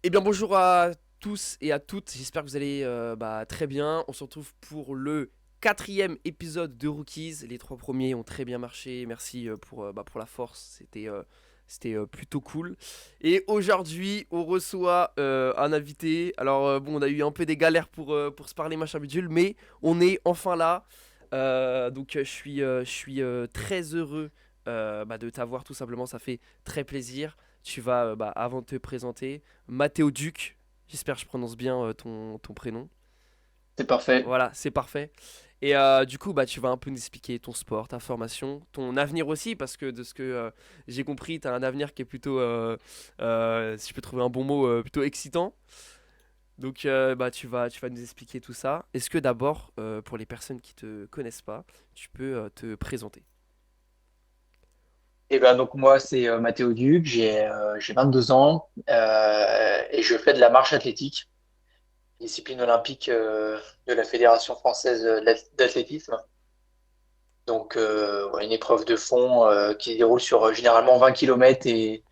Eh bien bonjour à tous et à toutes, j'espère que vous allez très bien. On se retrouve pour le quatrième épisode de Rookies. Les trois premiers ont très bien marché, merci pour la force, c'était plutôt cool. Et aujourd'hui on reçoit un invité. Alors bon, on a eu un peu des galères pour se parler machin bidule, mais on est enfin là. Je suis très heureux de t'avoir tout simplement, ça fait très plaisir. Tu vas, avant de te présenter, Mathéo Duc, j'espère que je prononce bien ton prénom. C'est parfait. Voilà, c'est parfait. Et du coup, tu vas un peu nous expliquer ton sport, ta formation, ton avenir aussi, parce que de ce que j'ai compris, tu as un avenir qui est plutôt, si je peux trouver un bon mot, plutôt excitant. Donc, tu vas nous expliquer tout ça. Est-ce que d'abord, pour les personnes qui te connaissent pas, tu peux te présenter? Et ben donc moi c'est Mathéo Duc, j'ai 22 ans et je fais de la marche athlétique, discipline olympique de la Fédération française d'athlétisme. Donc ouais, une épreuve de fond qui se déroule sur généralement 20 km et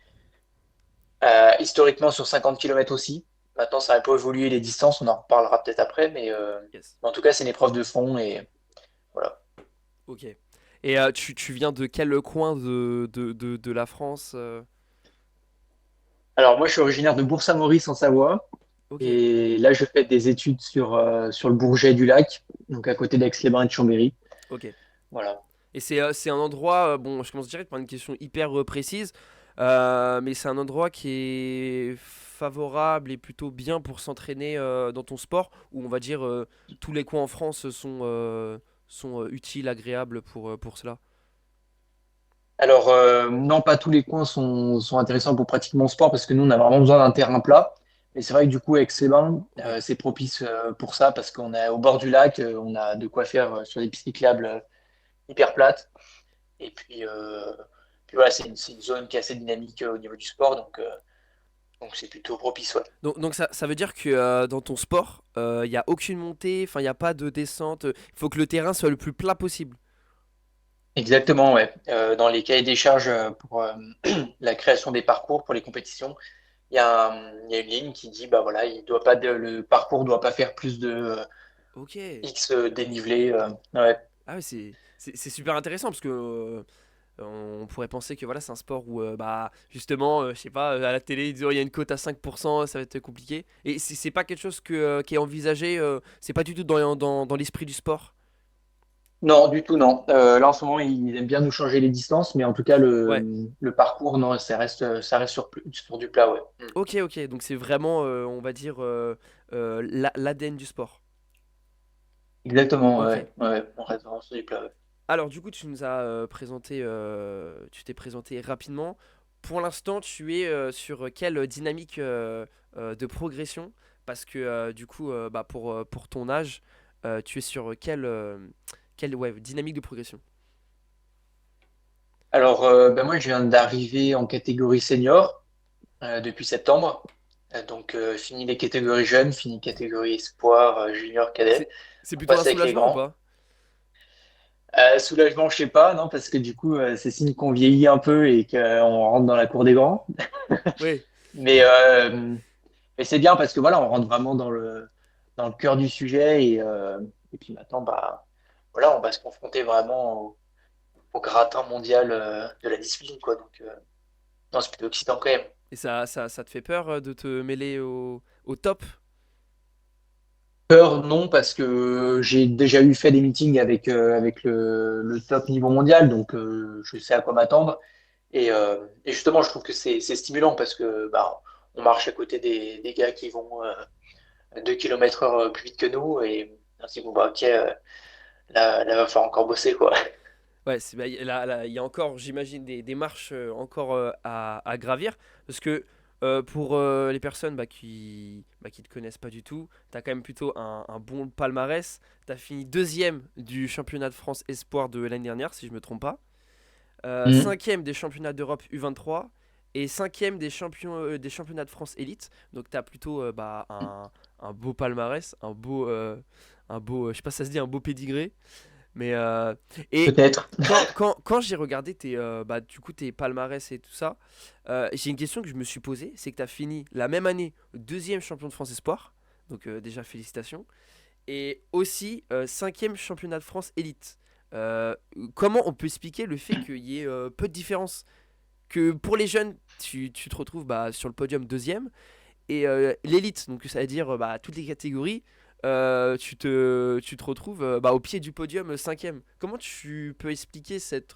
historiquement sur 50 km aussi. Maintenant ça a un peu évolué les distances, on en reparlera peut-être après, Yes. mais en tout cas c'est une épreuve de fond et voilà. Ok. Et tu viens de quel coin de la France Alors moi je suis originaire de Bourg-Saint-Maurice en Savoie. Ok, Et là, je fais des études sur le Bourget du Lac, donc à côté d'Aix-les-Bains et de Chambéry. ok. Voilà. Et c'est un endroit, bon, je commence direct par une question hyper précise, mais c'est un endroit qui est favorable et plutôt bien pour s'entraîner dans ton sport, où on va dire tous les coins en France sont utiles, agréables pour cela. Alors, non, pas tous les coins sont intéressants pour pratiquer mon sport parce que nous, on a vraiment besoin d'un terrain plat. Mais c'est vrai que du coup, Aix-les-Bains, Ok. c'est propice pour ça parce qu'on est au bord du lac, on a de quoi faire sur des pistes cyclables hyper plates. Et puis voilà, c'est une zone qui est assez dynamique au niveau du sport, donc c'est plutôt propice, ouais. Donc ça veut dire que dans ton sport, il n'y a aucune montée, enfin il n'y a pas de descente, il faut que le terrain soit le plus plat possible. Exactement, ouais. Dans les cahiers des charges pour la création des parcours pour les compétitions, il y a une ligne qui dit, bah voilà, le parcours doit pas faire plus de Ok. X dénivelé. Ouais. Ah ouais, c'est super intéressant parce que on pourrait penser que voilà, c'est un sport où justement, je sais pas, à la télé, ils disent oh, il y a une cote à 5%, ça va être compliqué. Et c'est pas quelque chose qui est envisagé, c'est pas du tout dans l'esprit du sport. Non, du tout, non. Là, en ce moment, ils aiment bien nous changer les distances, mais en tout cas, Ouais. le parcours, non, ça reste sur du plat, ouais. Mm. Ok, donc c'est vraiment, on va dire, l'ADN du sport. Exactement, Ok. ouais. Ouais, on reste vraiment sur du plat, ouais. Alors du coup, tu t'es présenté rapidement. Pour l'instant, tu es sur quelle dynamique de progression? Parce que du coup, pour ton âge, tu es sur quelle ouais, dynamique de progression? Alors, ben moi, je viens d'arriver en catégorie senior depuis septembre. Fini les catégories jeunes, fini catégorie espoir, junior, cadet. C'est, c'est On plutôt un passe avec les soulagement ou grands. pas? Soulagement, je sais pas, non, parce que du coup, c'est signe qu'on vieillit un peu et qu'on rentre dans la cour des grands. Oui. Mais, euh, mais c'est bien parce que voilà, on rentre vraiment dans le cœur du sujet et puis maintenant, bah, voilà, on va se confronter vraiment au gratin mondial de la discipline, quoi. Non, c'est plutôt excitant quand même. Et ça te fait peur de te mêler au top? Peur, non, parce que j'ai déjà fait des meetings avec le top niveau mondial, donc je sais à quoi m'attendre. Et justement, je trouve que c'est stimulant parce que bah, on marche à côté des gars qui vont 2 km/h plus vite que nous et on se dit, bon, bah, ok, là, va falloir encore bosser, quoi. Ouais, il y a encore, j'imagine, des marches encore à gravir. Parce que pour les personnes qui te connaissent pas du tout, tu as quand même plutôt un bon palmarès. Tu as fini deuxième du championnat de France Espoir de l'année dernière, si je me trompe pas. Mhm. Cinquième des championnats d'Europe U23 et cinquième des championnats de France Élite. Donc tu as plutôt un beau palmarès, un beau, je sais pas si ça se dit, un beau pédigré. Mais et peut-être. quand j'ai regardé bah, du coup, tes palmarès et tout ça, j'ai une question que je me suis posée, c'est que tu as fini la même année deuxième champion de France Espoir, donc déjà félicitations, et aussi cinquième championnat de France élite. Euh, Comment on peut expliquer le fait qu'il y ait peu de différence? Que pour les jeunes, tu te retrouves bah, sur le podium deuxième, et l'élite, donc ça veut dire bah, toutes les catégories, tu te retrouves bah, au pied du podium cinquième. Comment tu peux expliquer cette,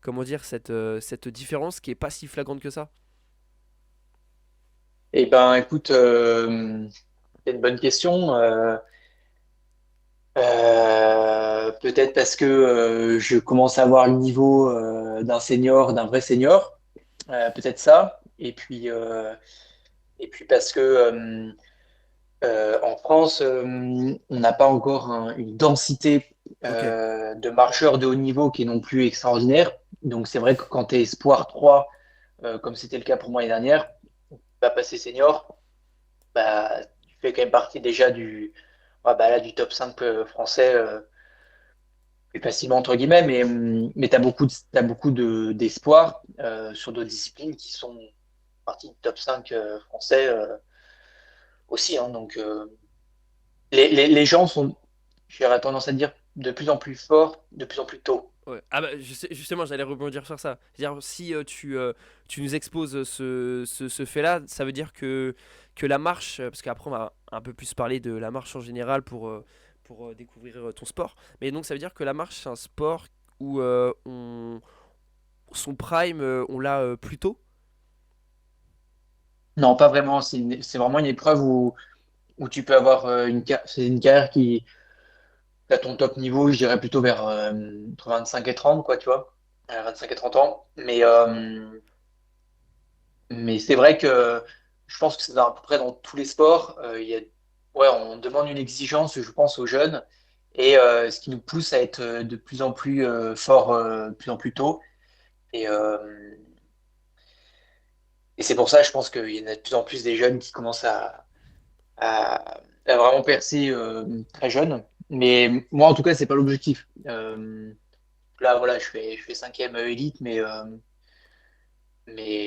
comment dire, cette différence qui est pas si flagrante que ça? Eh ben, écoute, c'est une bonne question. Peut-être parce que je commence à avoir le niveau d'un senior, d'un vrai senior. Peut-être ça. Et puis parce que en France, on n'a pas encore une densité Ok, de marcheurs de haut niveau qui est non plus extraordinaire. Donc c'est vrai que quand tu es Espoir 3, comme c'était le cas pour moi l'année dernière, tu vas passer senior, bah, tu fais quand même partie déjà ouais, bah là, du top 5 français plus facilement, entre guillemets, mais t'as beaucoup d'espoir sur d'autres disciplines qui sont partie du top 5 français aussi. Hein. Donc les gens sont, j'aurais tendance à dire, de plus en plus forts, de plus en plus tôt. ouais. Ah bah, justement, j'allais rebondir sur ça. C'est-à-dire, si tu nous exposes ce fait-là, ça veut dire que la marche, parce qu'après on va un peu plus parler de la marche en général pour découvrir ton sport, mais donc ça veut dire que la marche, c'est un sport où son prime, on l'a plus tôt. Non, pas vraiment. C'est vraiment une épreuve où tu peux avoir c'est une carrière qui, à ton top niveau, je dirais plutôt vers entre 25 et 30, quoi, tu vois. 25 et 30 ans. Mais c'est vrai que je pense que c'est à peu près dans tous les sports. Ouais, on demande une exigence, je pense, aux jeunes, et ce qui nous pousse à être de plus en plus fort, de plus en plus tôt. Et, euh, et c'est pour ça, je pense qu'il y en a de plus en plus des jeunes qui commencent à vraiment percer très jeune. Mais moi, en tout cas, c'est pas l'objectif. Là, voilà, je fais cinquième élite, mais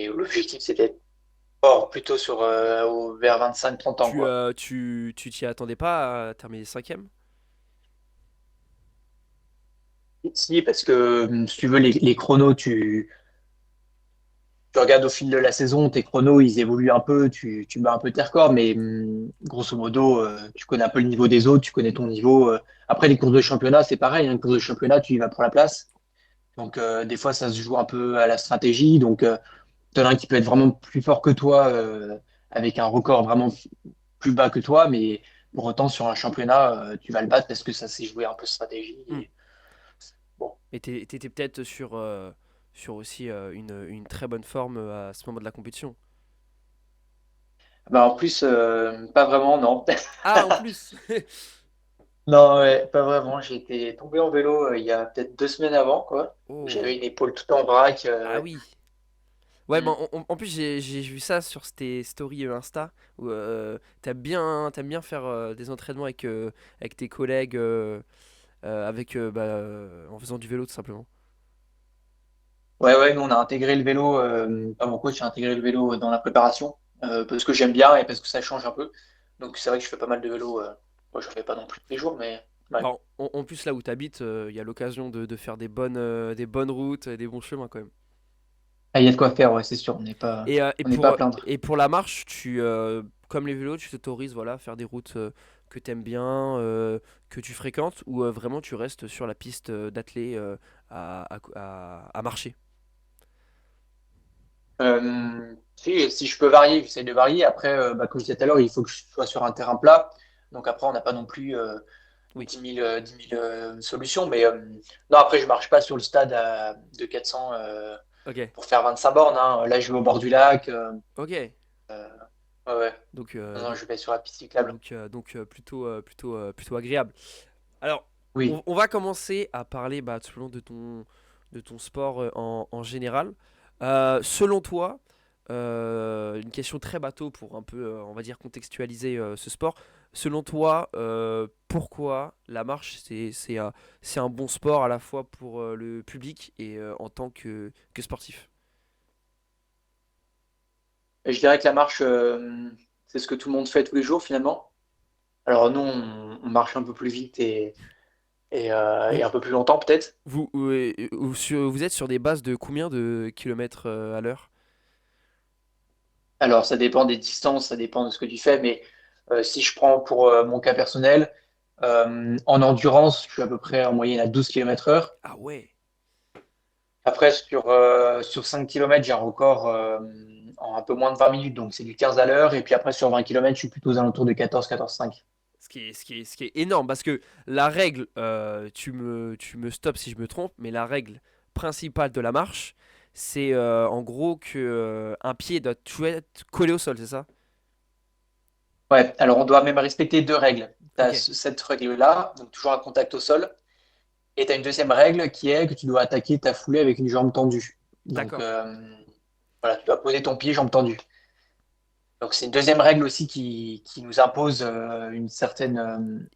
l'objectif, c'est d'être fort plutôt vers 25-30 ans, quoi. Tu t'y attendais pas à terminer cinquième? Si, parce que si tu veux, les chronos, tu regardes au fil de la saison, tes chronos, ils évoluent un peu, tu bats un peu tes records, mais grosso modo, tu connais un peu le niveau des autres, tu connais ton niveau. Après, les courses de championnat, c'est pareil, hein, les courses de championnat, tu y vas pour la place. Donc, des fois, ça se joue un peu à la stratégie. Donc, t'en as un qui peut être vraiment plus fort que toi, avec un record vraiment plus bas que toi, mais pour autant, sur un championnat, tu vas le battre parce que ça s'est joué un peu stratégie. Hmm. Bon. Et t'étais peut-être sur aussi une très bonne forme à ce moment de la compétition. Bah, en plus, pas vraiment, non. Ah, en plus. Non, ouais, pas vraiment. J'ai été tombé en vélo il y a peut-être 2 semaines avant, quoi. Oh. J'avais une épaule tout en vrac. Ah Ouais. oui. Ouais, Mm. bah, en plus j'ai vu ça sur tes stories Insta où t'aimes bien faire des entraînements avec tes collègues bah, en faisant du vélo tout simplement. Ouais, ouais, nous on a intégré le vélo, enfin, mon coach a intégré le vélo dans la préparation, parce que j'aime bien et parce que ça change un peu. Donc c'est vrai que je fais pas mal de vélo. Moi, je fais pas non plus tous les jours, mais ouais. Bah, en plus là où t'habites, il y a l'occasion de faire des bonnes routes, des bons chemins quand même. Ah, il y a de quoi faire, ouais, c'est sûr. Et, euh, et, On n'est pas à pour, plaindre. et pour la marche, comme les vélos, tu t'autorises voilà, à faire des routes que t'aimes bien, que tu fréquentes, ou vraiment tu restes sur la piste d'athlée à marcher. Si je peux varier, j'essaie de varier. Après, bah, comme je disais tout à l'heure, il faut que je sois sur un terrain plat. Donc après, on n'a pas non plus Oui, 10 000 solutions. Mais non, après, je marche pas sur le stade de 400 ok, pour faire 25 bornes. Hein. Là, je vais au bord du lac. ok. Euh, ouais, ouais. Donc, Non, non, je vais sur la piste cyclable. plutôt agréable. Alors, Oui. on va commencer à parler bah, tout le long de ton sport en général. Selon toi, une question très bateau pour un peu, on va dire, contextualiser ce sport. Selon toi, pourquoi la marche, c'est un bon sport à la fois pour le public et en tant que sportif? Et je dirais que la marche, c'est ce que tout le monde fait tous les jours finalement. Alors nous, on marche un peu plus vite et Vous, un peu plus longtemps peut-être. vous êtes sur des bases de combien de kilomètres à l'heure? Alors ça dépend des distances, ça dépend de ce que tu fais, mais si je prends pour mon cas personnel, en endurance, je suis à peu près en moyenne à 12 km heure. Ah ouais. Après, sur 5 km, j'ai un record en un peu moins de 20 minutes, donc c'est du 15 à l'heure. Et puis après, sur 20 km, je suis plutôt aux alentours de 14-14,5. Ce qui est énorme parce que la règle, tu me stops si je me trompe, mais la règle principale de la marche, c'est en gros que un pied doit toujours être collé au sol, c'est ça? Ouais, alors on doit même respecter deux règles. Tu as Ok, cette règle-là, donc toujours un contact au sol. Et tu as une deuxième règle qui est que tu dois attaquer ta foulée avec une jambe tendue. Donc d'accord. voilà, tu dois poser ton pied, jambe tendue. Donc c'est une deuxième règle aussi qui nous impose une certaine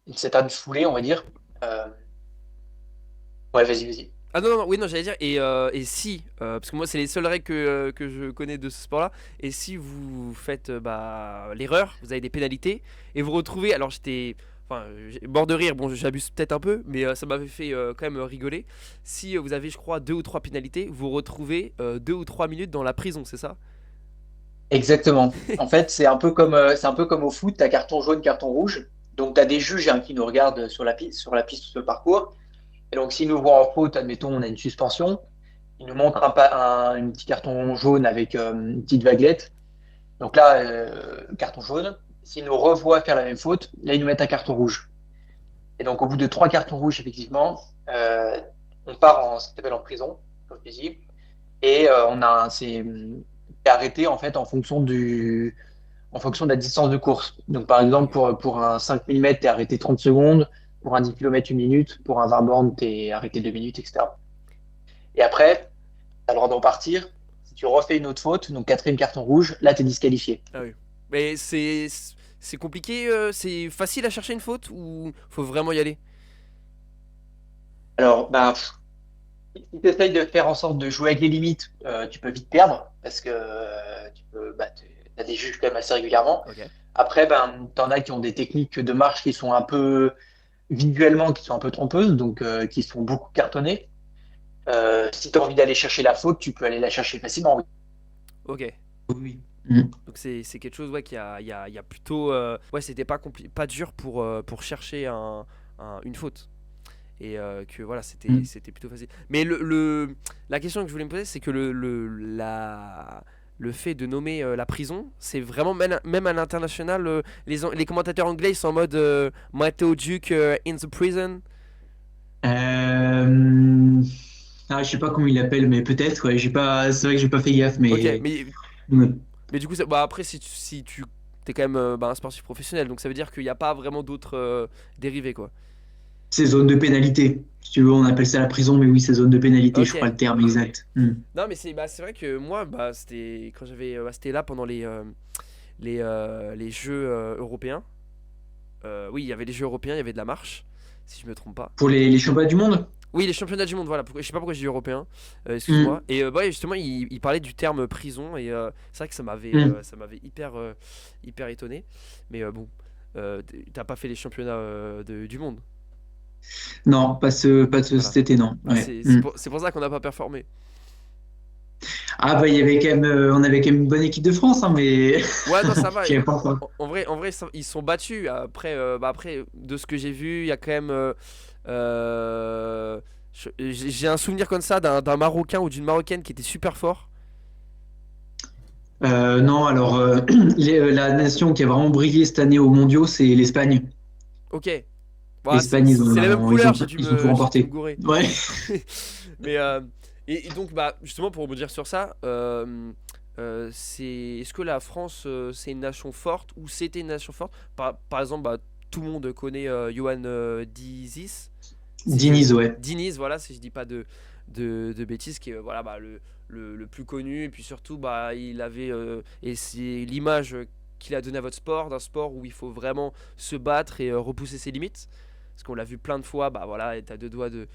foulée, on va dire. Euh, ouais, vas-y, vas-y. Ah non, non, non, oui, non, j'allais dire, et si, parce que moi c'est les seules règles que je connais de ce sport-là, et si vous faites l'erreur, vous avez des pénalités, et vous retrouvez, alors j'étais, enfin, mort de rire, bon j'abuse peut-être un peu, mais ça m'avait fait quand même rigoler, si vous avez je crois deux ou trois pénalités, vous retrouvez 2 ou 3 minutes dans la prison, c'est ça? Exactement. En fait, c'est un peu comme au foot, tu as carton jaune, carton rouge. Donc, tu as des juges hein, qui nous regardent sur la piste, sur le parcours. Et donc, s'ils nous voient en faute, admettons, on a une suspension, ils nous montrent un petit carton jaune avec une petite vaguelette. Donc là, carton jaune. S'ils nous revoient faire la même faute, là, ils nous mettent un carton rouge. Et donc, au bout de trois cartons rouges, effectivement, on part en, ce qu'on appelle en prison, comme je dis. Et c'est arrêté en fait en fonction de la distance de course. Donc, par exemple, Ok. pour un 5 mm, tu es arrêté 30 secondes. Pour un 10 km, 1 minute. Pour un 20 bornes, tu es arrêté 2 minutes, etc. Et après, tu as le droit d'en partir. Si tu refais une autre faute, donc quatrième carton rouge, là, tu es disqualifié. Ah oui. Mais c'est compliqué, c'est facile à chercher une faute ou faut vraiment y aller? Alors, bah, si tu essayes de faire en sorte de jouer avec les limites, tu peux vite perdre parce que bah, tu as des juges quand même assez régulièrement. Ok. Après, ben, tu en as qui ont des techniques de marche qui sont un peu visuellement, qui sont un peu trompeuses, donc qui sont beaucoup cartonnées. Si tu as envie d'aller chercher la faute, tu peux aller la chercher facilement. Oui. Ok. Oui. Mm. Donc c'est quelque chose ouais, qui a plutôt... ouais, c'était pas dur pour chercher une faute. Et que voilà, Mm. c'était plutôt facile. Mais la question que je voulais me poser, c'est que le fait de nommer la prison, c'est vraiment même à l'international, les commentateurs anglais ils sont en mode Matteo Duke in the prison. Euh, Ah, je sais pas comment il l'appelle, mais peut-être, ouais, c'est vrai que j'ai pas fait gaffe, Ok, mais mais, ouais. mais du coup, bah, après, si tu t'es quand même un sportif professionnel, donc ça veut dire qu'il n'y a pas vraiment d'autres dérivés, quoi. C'est zone de pénalité. Si tu veux, on appelle ça la prison, mais oui, c'est zone de pénalité, je Ok, crois le terme ok. exact. Mm. Non, mais c'est vrai que moi, bah, c'était quand c'était là pendant les Jeux européens. Oui, il y avait les Jeux européens, il y avait de la marche, si je me trompe pas. Pour les championnats du monde? Oui, les championnats du monde, voilà. Je sais pas pourquoi j'ai dit européen. Excuse-moi. Mm. Et ouais, justement, il parlait du terme prison et c'est vrai que Mm. ça m'avait hyper étonné. Mais bon, t'as pas fait les championnats du monde. Non, Voilà. cet été, non. Bah, Ouais. c'est Mm. c'est pour ça qu'on n'a pas performé. Ah bah il y avait quand même, on avait quand même une bonne équipe de France, hein, mais Ouais, non, ça va. je savais pas quoi. En vrai, ils sont battus. Après, de ce que j'ai vu, il y a quand même. Euh, j'ai un souvenir comme ça d'un Marocain ou d'une Marocaine qui était super fort. Non, alors la nation qui a vraiment brillé cette année aux Mondiaux, c'est l'Espagne. Ok. Voilà, c'est L'Espagne, c'est les mêmes couleurs, ils ont tout j'ai dû me remporté. gourer. Ouais. Mais et donc bah justement pour vous dire sur ça, est-ce que la France c'est une nation forte ou c'était une nation forte? Par exemple, bah, tout le monde connaît Johan Diniz, si je Diniz, ouais. Diniz, voilà, si je dis pas de bêtises, qui est voilà, bah, le plus connu. Et puis surtout, bah, il avait, et c'est l'image qu'il a donnée à votre sport, d'un sport où il faut vraiment se battre et repousser ses limites. Parce qu'on l'a vu plein de fois, bah voilà, et t'as deux doigts de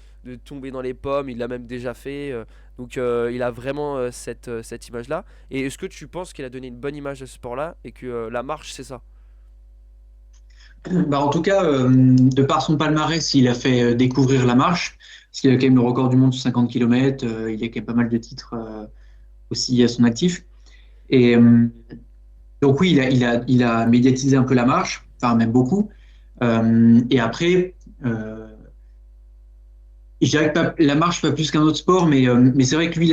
tomber dans les pommes, il l'a même déjà fait. Donc il a vraiment cette image-là. Et est-ce que tu penses qu'il a donné une bonne image de ce sport-là et que la marche, c'est ça? Bah, en tout cas, de par son palmarès, il a fait découvrir la marche, parce qu'il a quand même le record du monde sur 50 km, il a quand même pas mal de titres aussi à son actif. Et donc oui, il a médiatisé un peu la marche, enfin même beaucoup. Et après, je dirais que la marche pas plus qu'un autre sport, mais c'est vrai que lui,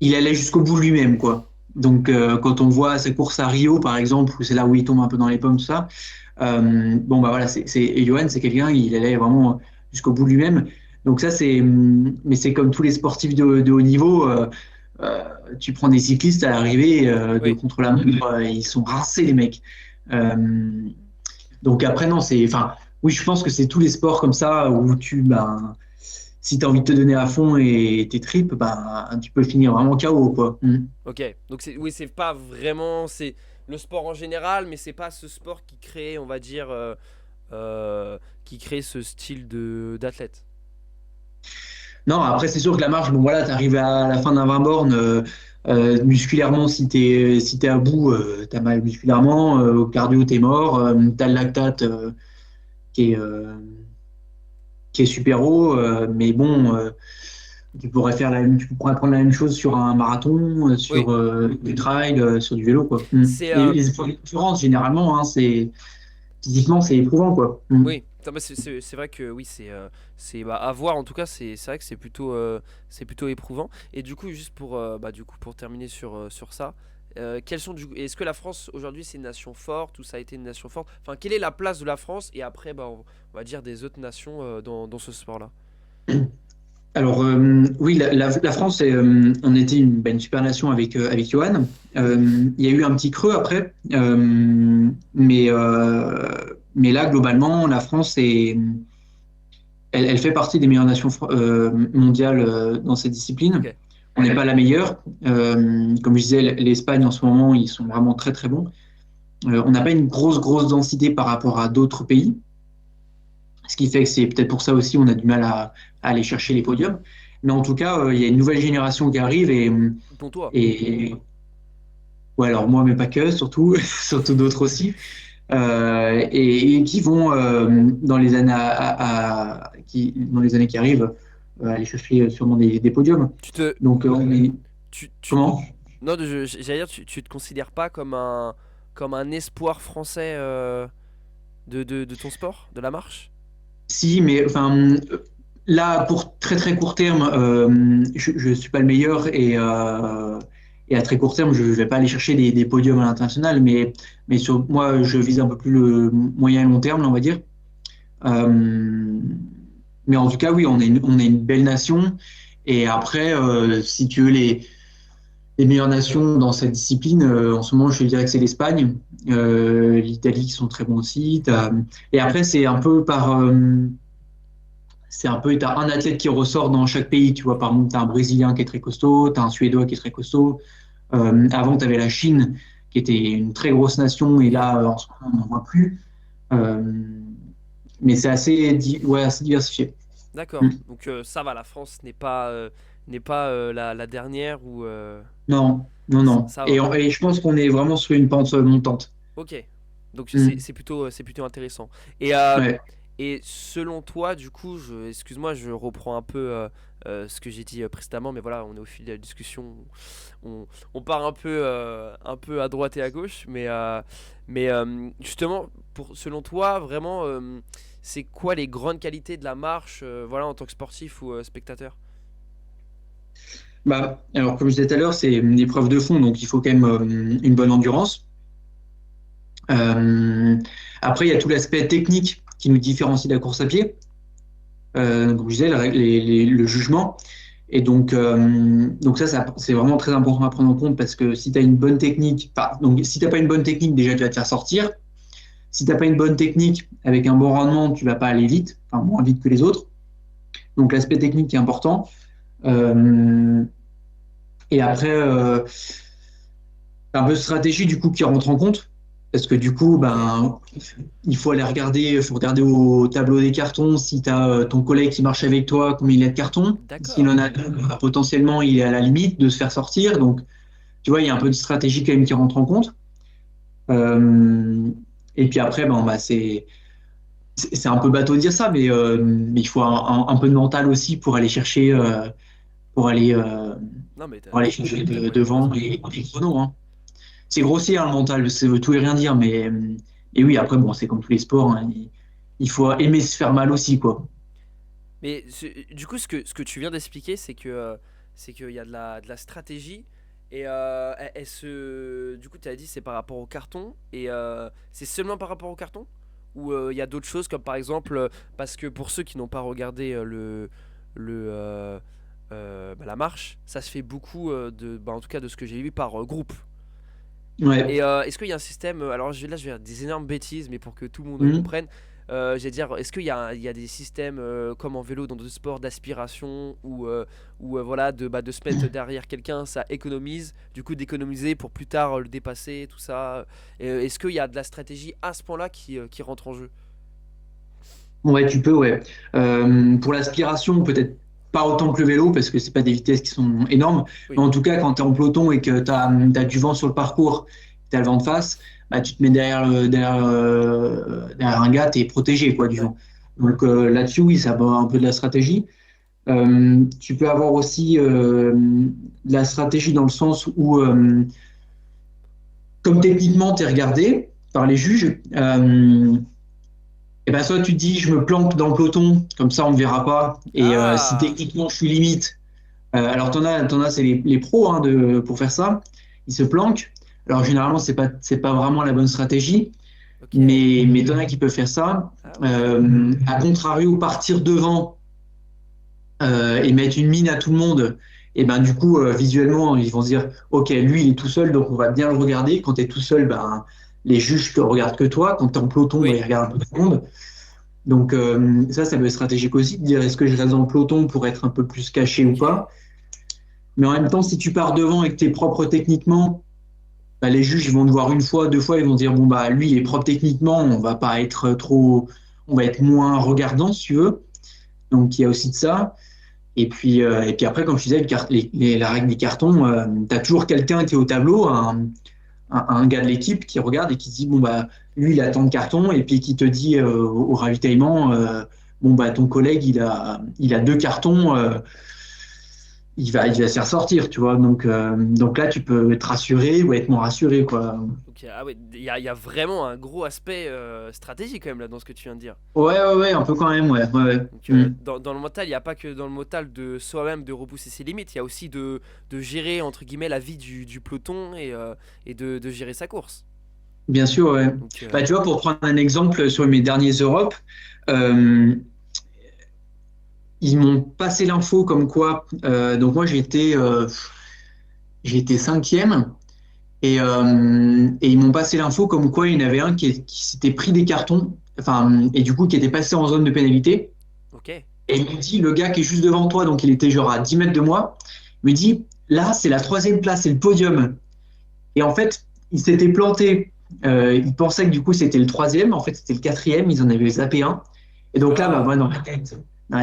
il allait jusqu'au bout lui-même, quoi. Donc quand on voit sa course à Rio, par exemple, où c'est là où il tombe un peu dans les pommes, tout ça, bon bah voilà, et Johan, c'est quelqu'un, il allait vraiment jusqu'au bout de lui-même. Donc ça, mais c'est comme tous les sportifs de haut niveau. Euh, Tu prends des cyclistes à l'arrivée de Oui. contre-la-montre, ils sont rincés les mecs. Euh, donc après non, enfin, oui, je pense que c'est tous les sports comme ça où ben, si tu as envie de te donner à fond et tes tripes, ben, tu peux finir vraiment KO, quoi. Mm. Ok, donc oui, c'est pas vraiment, c'est le sport en général, mais c'est pas ce sport qui crée, on va dire, qui crée ce style de d'athlète. Non, après, c'est sûr que la marche, bon voilà, tu arrives à la fin d'un 20 bornes, musculairement, si t'es à bout, t'as mal musculairement, au cardio, t'es mort, t'as le lactate qui est, euh, qui est super haut, mais bon, tu pourrais prendre la même chose sur un marathon, Oui, sur du trail, sur du vélo, quoi. Mm. c'est Les efforts d'endurance, généralement, hein, physiquement, c'est éprouvant, quoi. Mm. oui, c'est vrai que oui, c'est bah, à voir en tout cas, c'est vrai que c'est plutôt éprouvant. Et du coup, juste pour bah, du coup pour terminer sur ça, est-ce que la France aujourd'hui c'est une nation forte ou ça a été une nation forte? Enfin, quelle est la place de la France et après bah, on va dire des autres nations dans ce sport-là? Alors, oui, la France, on était une super nation avec Johan. Il y a eu un petit creux après, mais là, globalement, la France elle fait partie des meilleures nations mondiales dans cette discipline. Ok. On n'est pas la meilleure. Comme je disais, l'Espagne en ce moment, ils sont vraiment très très bons. On n'a pas une grosse densité par rapport à d'autres pays, ce qui fait que c'est peut-être pour ça aussi on a du mal à aller chercher les podiums. Mais en tout cas, il y a une nouvelle génération qui arrive Pour toi. et ouais, alors moi, mais pas que, surtout, surtout d'autres aussi, et qui vont dans les années dans les années qui arrivent aller chercher sûrement des podiums. Tu te Donc, tu comment? non, j'allais dire, tu te considères pas comme un espoir français de ton sport, de la marche? Si, mais enfin, là, pour très très court terme, je ne suis pas le meilleur et à très court terme, je ne vais pas aller chercher des podiums à l'international, mais sur moi, je vise un peu plus le moyen et long terme, on va dire. Euh, mais en tout cas, oui, on est une belle nation. Et après, si tu veux, les meilleures nations dans cette discipline, en ce moment, je dirais que c'est l'Espagne, l'Italie qui sont très bons aussi. Et après, t'as un athlète qui ressort dans chaque pays. Tu vois, par exemple, t'as un Brésilien qui est très costaud, t'as un Suédois qui est très costaud. Avant, t'avais la Chine qui était une très grosse nation, et Oui. là, en ce moment, on n'en voit plus. Euh, mais c'est ouais, assez diversifié. Mm. D'accord. Donc ça va, la France n'est pas la dernière ou Non, non, non. ça va. Et je pense qu'on est vraiment sur une pente montante. Ok. Donc Mm. c'est plutôt intéressant. Ouais. Et selon toi, du coup, excuse-moi, je reprends un peu ce que j'ai dit précédemment, mais voilà, on est au fil de la discussion, on part un peu à droite et à gauche, mais justement, selon toi, vraiment, c'est quoi les grandes qualités de la marche, voilà, en tant que sportif ou spectateur? Bah, alors, comme je disais tout à l'heure, c'est une épreuve de fond, donc il faut quand même une bonne endurance. Euh, Après, il y a tout l'aspect technique qui nous différencie de la course à pied. Comme je disais, le jugement. Et donc ça, c'est vraiment très important à prendre en compte parce que si tu as une bonne technique, enfin, donc si tu n'as pas une bonne technique, déjà, tu vas te faire sortir. Si tu n'as pas une bonne technique avec un bon rendement, tu vas pas aller vite, enfin moins vite que les autres. Donc l'aspect technique est important. Euh, et après, un peu de stratégie du coup qui rentre en compte. Parce que du coup, Ok, ben, il faut regarder au tableau des cartons si tu as ton collègue qui marche avec toi, combien il a de cartons. S'il d'accord. en a deux, bah, potentiellement, il est à la limite de se faire sortir. Donc, tu vois, il y a un peu de stratégie quand même qui rentre en compte. Euh, et puis après, ben, bah, c'est un peu bateau de dire ça, mais il faut un peu de mental aussi pour aller, euh, Non, mais pour aller t'as chercher complètement devant raison. les chronos, hein. C'est grossier, hein, le mental, ça veut tout et rien dire, mais et oui, après, bon, c'est comme tous les sports, hein, il faut aimer se faire mal aussi, quoi. Mais du coup, ce que tu viens d'expliquer, c'est qu'il y a de la stratégie. Et du coup, tu as dit c'est par rapport au carton. Et c'est seulement par rapport au carton? Ou il y a d'autres choses comme par exemple, parce que pour ceux qui n'ont pas regardé la marche, ça se fait beaucoup, en tout cas de ce que j'ai vu, par groupe. Ouais. Et est-ce qu'il y a un système, alors là je vais dire des énormes bêtises, mais pour que tout le monde Mhm. comprenne, j'allais dire, est-ce il y a des systèmes comme en vélo dans d'autres sports d'aspiration ou voilà, de se mettre derrière quelqu'un, ça économise, du coup d'économiser pour plus tard le dépasser, tout ça. Est-ce qu'il y a de la stratégie à ce point-là qui rentre en jeu? Ouais, tu peux, ouais. Pour l'aspiration, peut-être pas autant que le vélo, parce que c'est pas des vitesses qui sont énormes. Mais Oui, en tout cas, quand tu es en peloton et que tu as, du vent sur le parcours, tu as le vent de face, bah, tu te mets derrière un gars, tu es protégé quoi, du ouais. vent. Donc là-dessus, oui, ça va un peu de la stratégie. Tu peux avoir aussi de la stratégie dans le sens où, comme techniquement, tu es regardé par les juges, et ben soit tu te dis je me planque dans le peloton, comme ça on me verra pas. Et si Ah, techniquement je suis limite, alors t'en as c'est les pros hein, pour faire ça. Ils se planquent. Alors généralement c'est pas vraiment la bonne stratégie, ok. mais t'en as qui peuvent faire ça. Ah ouais. À contrario, partir devant et mettre une mine à tout le monde. Et ben du coup visuellement ils vont se dire ok lui il est tout seul donc on va bien le regarder. Quand tu es tout seul ben les juges te regardent que toi. Quand tu es en peloton ben, Oui, ils regardent un peu tout le monde. Donc ça peut être stratégique aussi, de dire est-ce que je reste dans le peloton pour être un peu plus caché ou ok. pas. Mais en même temps, si tu pars devant et que tu es propre techniquement, bah, les juges ils vont te voir une fois, deux fois, ils vont dire bon bah lui il est propre techniquement, on va pas être trop, on va être moins regardant si tu veux. Donc il y a aussi de ça. Et puis après, comme je disais, la règle des cartons, tu as toujours quelqu'un qui est au tableau, un gars de l'équipe qui regarde et qui dit bon bah lui il a tant de cartons et puis qui te dit au ravitaillement bon bah ton collègue il a deux cartons il va se faire sortir tu vois donc là tu peux être rassuré ou être moins rassuré quoi. Ok, ah ouais, il y a vraiment un gros aspect stratégique quand même là dans ce que tu viens de dire. Ouais un peu quand même ouais. Donc Mm. dans le mental, il n'y a pas que dans le mental de soi-même de repousser ses limites, il y a aussi de gérer entre guillemets la vie du peloton et de gérer sa course. Bien sûr ouais. Donc Bah, tu vois pour prendre un exemple sur mes derniers Europes euh, ils m'ont passé l'info comme quoi donc moi j'ai été cinquième. Et ils m'ont passé l'info comme quoi il y en avait un qui s'était pris des cartons, enfin, et du coup qui était passé en zone de pénalité. ok. Et il me dit, le gars qui est juste devant toi, donc il était genre à 10 mètres de moi, me dit, là, c'est la troisième place, c'est le podium. Et en fait, il s'était planté. Il pensait que du coup c'était le troisième, en fait c'était le quatrième, ils en avaient zappé un. Et donc là, bah, moi, Ah, dans la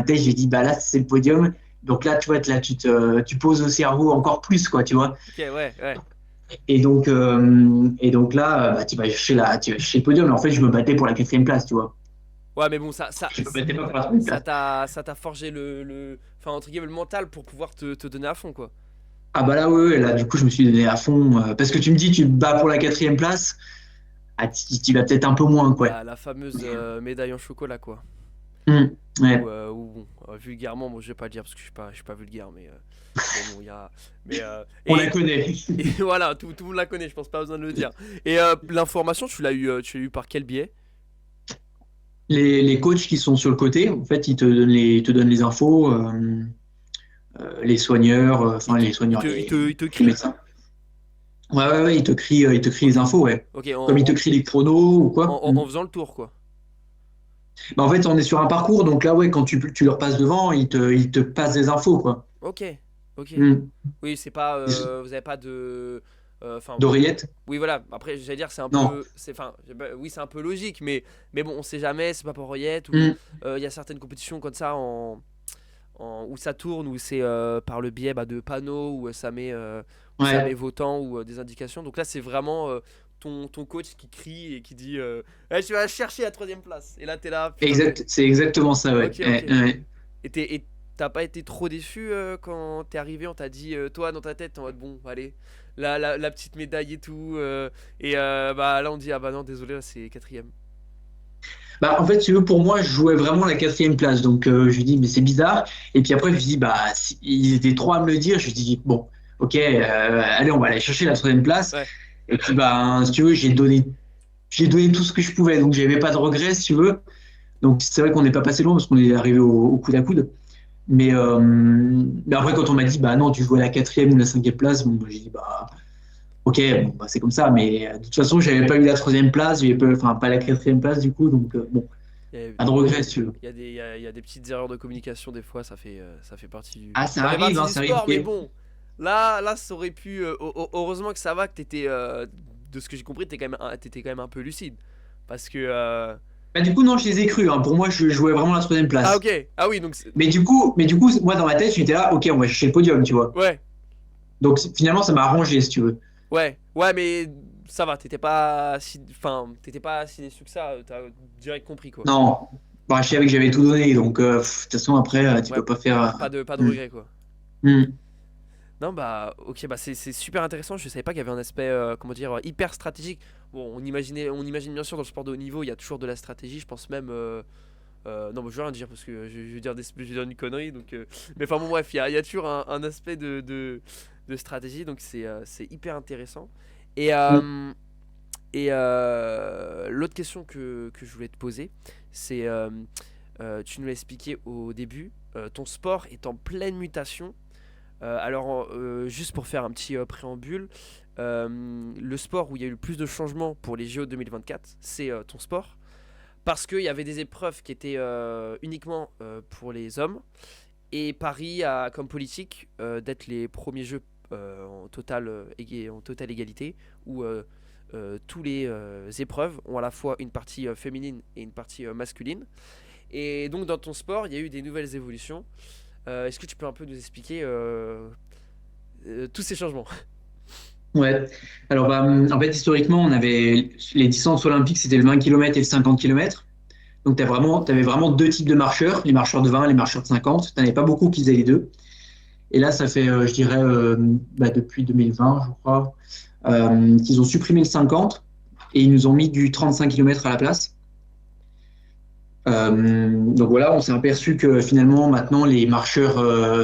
tête, j'ai dit, bah là, c'est le podium. Donc là, tu vois, là, tu poses au cerveau encore plus, quoi, tu vois. ok, ouais, ouais. Et donc là, bah, tu vas chercher le podium. Mais en fait, je me battais pour la quatrième place, tu vois. Ouais, mais bon, Je me battais pas pour la troisième place. ça t'a forgé enfin entre guillemets le mental pour pouvoir te donner à fond quoi. Ah bah là, ouais, là, du coup, je me suis donné à fond. Parce que tu me dis, tu te bats pour la quatrième place, ah, tu vas peut-être un peu moins, quoi. La fameuse médaille en chocolat quoi. Ouais. Ou bon, vulgairement, bon, je vais pas le dire parce que je suis pas vulgaire, mais bon, il y a. Mais, On la connaît. et voilà, tout le monde la connaît, je pense pas besoin de le dire. Et l'information, tu l'as eu par quel biais? Les coachs qui sont sur le côté, en fait, ils te donnent les infos, les soigneurs, enfin les soigneurs, Il te les crie? médecins. Ouais, ils te crient les Ok, infos, ouais. ok, Comme ils te crient les chronos ou quoi. en faisant le tour quoi. Bah, en fait, on est sur un parcours, donc là, ouais, quand tu leur passes devant, ils te passent des infos, quoi. Ok, ok. Hmm. Oui, c'est pas, Ils- vous avez pas de, enfin, D'oreillettes? oui, voilà. Après, j'allais dire, c'est un Non. peu, enfin, oui, c'est un peu logique, mais bon, on sait jamais, c'est pas pour Royette ou Hmm. il y a certaines compétitions comme ça où ça tourne, où c'est par le biais de panneaux, où ça met Ouais, vos temps ou des indications. Donc là, c'est vraiment ton coach qui crie et qui dit Eh, tu vas chercher la troisième place. Et là, t'es là, putain, c'est exactement ça, ouais. ok, Ouais, ok. ouais. Et t'as pas été trop déçu quand t'es arrivé, on t'a dit, toi dans ta tête, t'es en mode bon, allez, la petite médaille et tout. Bah là on dit, ah bah non, désolé, là, c'est quatrième. Bah, en fait, si tu veux, pour moi, je jouais vraiment la quatrième place. Donc, je lui dis, mais c'est bizarre. Et puis après, je lui dis, bah, ils étaient trois à me le dire. Je lui dis, bon, ok, allez, on va aller chercher la troisième place. Ouais, Et puis, bah, si tu veux, j'ai donné tout ce que je pouvais. Donc, j'avais pas de regrets, si tu veux. Donc, c'est vrai qu'on n'est pas passé loin parce qu'on est arrivé au coude à coude. Mais après, quand on m'a dit, bah non, tu joues à la quatrième ou la cinquième place, bon, bah, j'ai dit, bah, ok, bon, bah, c'est comme ça. Mais de toute façon, j'avais pas eu la troisième place, enfin, pas la quatrième place, du coup. Donc, bon, il y a, pas de regrets, si tu veux. il y a des, il y a des petites erreurs de communication des fois, ça fait partie Ah, ça ça fait arrive, partie hein, du ça arrive. sport, mais bon, là ça aurait pu. Heureusement que ça va, que t'étais, de ce que j'ai compris, t'étais quand même un peu lucide. Parce que. Bah, du coup, non, je les ai crus, hein. Pour moi, je jouais vraiment la troisième Ah, place. ok, ah oui, donc. Mais du coup, moi, dans ma tête, j'étais là, ok, on va chercher le podium, tu vois. Ouais, Donc, finalement, ça m'a arrangé, si tu veux. ouais, mais ça va, t'étais pas si déçu que ça, t'as direct compris quoi. Non, bah, je savais que j'avais tout donné. Donc, de toute façon, après, tu Ouais, peux pas faire. pas de Hmm. regret quoi. Hmm. Non, bah, ok, bah c'est super intéressant. Je savais pas qu'il y avait un aspect, comment dire, hyper stratégique. Bon, on imagine bien sûr dans le sport de haut niveau, il y a toujours de la stratégie. Je pense même. Non, bah, je vais rien dire parce que je vais dire, je vais dire une connerie. Donc, mais enfin, bon, bref, il y a toujours un aspect de stratégie. Donc, c'est hyper intéressant. Et, Hmm. l'autre question que je voulais te poser, c'est tu nous l'as expliqué au début, ton sport est en pleine mutation. Juste pour faire un petit préambule, le sport où il y a eu le plus de changements pour les JO 2024, c'est ton sport. Parce qu'il y avait des épreuves qui étaient uniquement pour les hommes. Et Paris a comme politique d'être les premiers jeux en totale égalité, où tous les épreuves ont à la fois une partie féminine et une partie masculine. Et donc dans ton sport, il y a eu des nouvelles évolutions. Est-ce que tu peux un peu nous expliquer tous ces changements? Ouais. Alors, bah, en fait, historiquement, on avait les distances olympiques, c'était le 20 km et le 50 km. Donc, t'avais vraiment deux types de marcheurs, les marcheurs de 20 et les marcheurs de 50. Tu n'en avais pas beaucoup qui faisaient les deux. Et là, ça fait, je dirais, bah, depuis 2020, je crois, qu'ils ont supprimé le 50 et ils nous ont mis du 35 km à la place. Donc voilà, on s'est aperçu que finalement, maintenant, les marcheurs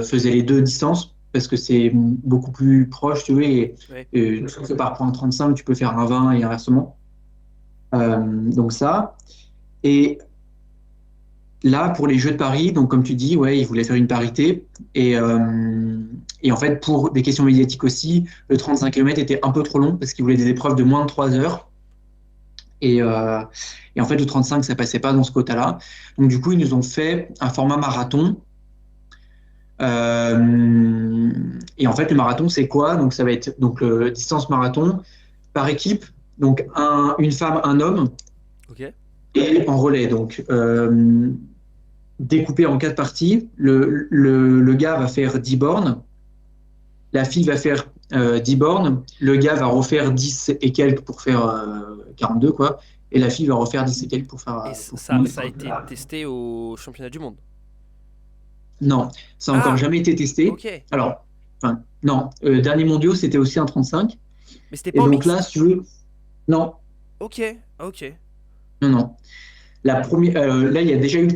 faisaient les deux distances parce que c'est beaucoup plus proche, tu vois, Ouais. et sauf que par point 35, tu peux faire un 20 et inversement. Donc ça. Et là, pour les Jeux de Paris, donc comme tu dis, ouais, ils voulaient faire une parité. Et en fait, pour des questions médiatiques aussi, le 35 km était un peu trop long parce qu'ils voulaient des épreuves de moins de 3 heures. Et en fait, le 35, ça passait pas dans ce quota-là. Donc, du coup, ils nous ont fait un format marathon. Et en fait, le marathon, c'est quoi? Donc, ça va être donc, distance marathon par équipe. Donc, une femme, un homme Ok. et en relais. Donc, découpé en quatre parties. Le gars va faire 10 bornes. La fille va faire 10 bornes. Le gars va refaire 10 et quelques pour faire 42, quoi. Et la fille va refaire 10 et quelques pour faire. Et Pour ça a été testé au championnat du monde. Non, ça n'a encore Ah, jamais été testé. ok. Alors, enfin, non, dernier mondiaux, c'était aussi un 35. Mais c'était Et pas en donc là, mixte? si tu veux, non, Ok, ok. non, non. Là, il y a déjà eu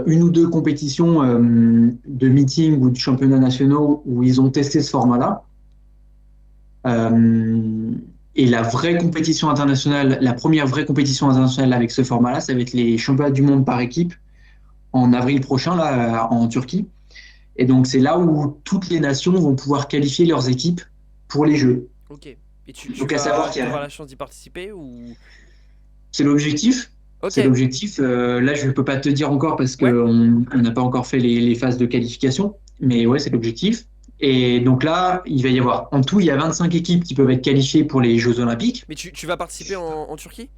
une ou deux compétitions de meeting ou de championnats nationaux où ils ont testé ce format-là. Euh, et la vraie compétition internationale, la première vraie compétition internationale avec ce format-là, ça va être les championnats du monde par équipe en avril prochain, là, en Turquie. Et donc, c'est là où toutes les nations vont pouvoir qualifier leurs équipes pour les Jeux. Ok. Et Donc, à savoir qu'il tu y auras a, la chance d'y participer ou... c'est l'objectif. Ok, C'est l'objectif. Là, je ne peux pas te dire encore parce ouais. qu'on n'a pas encore fait les phases de qualification. Mais ouais, c'est l'objectif. Et donc là, il va y avoir, en tout, il y a 25 équipes qui peuvent être qualifiées pour les Jeux Olympiques. Mais tu vas participer en Turquie?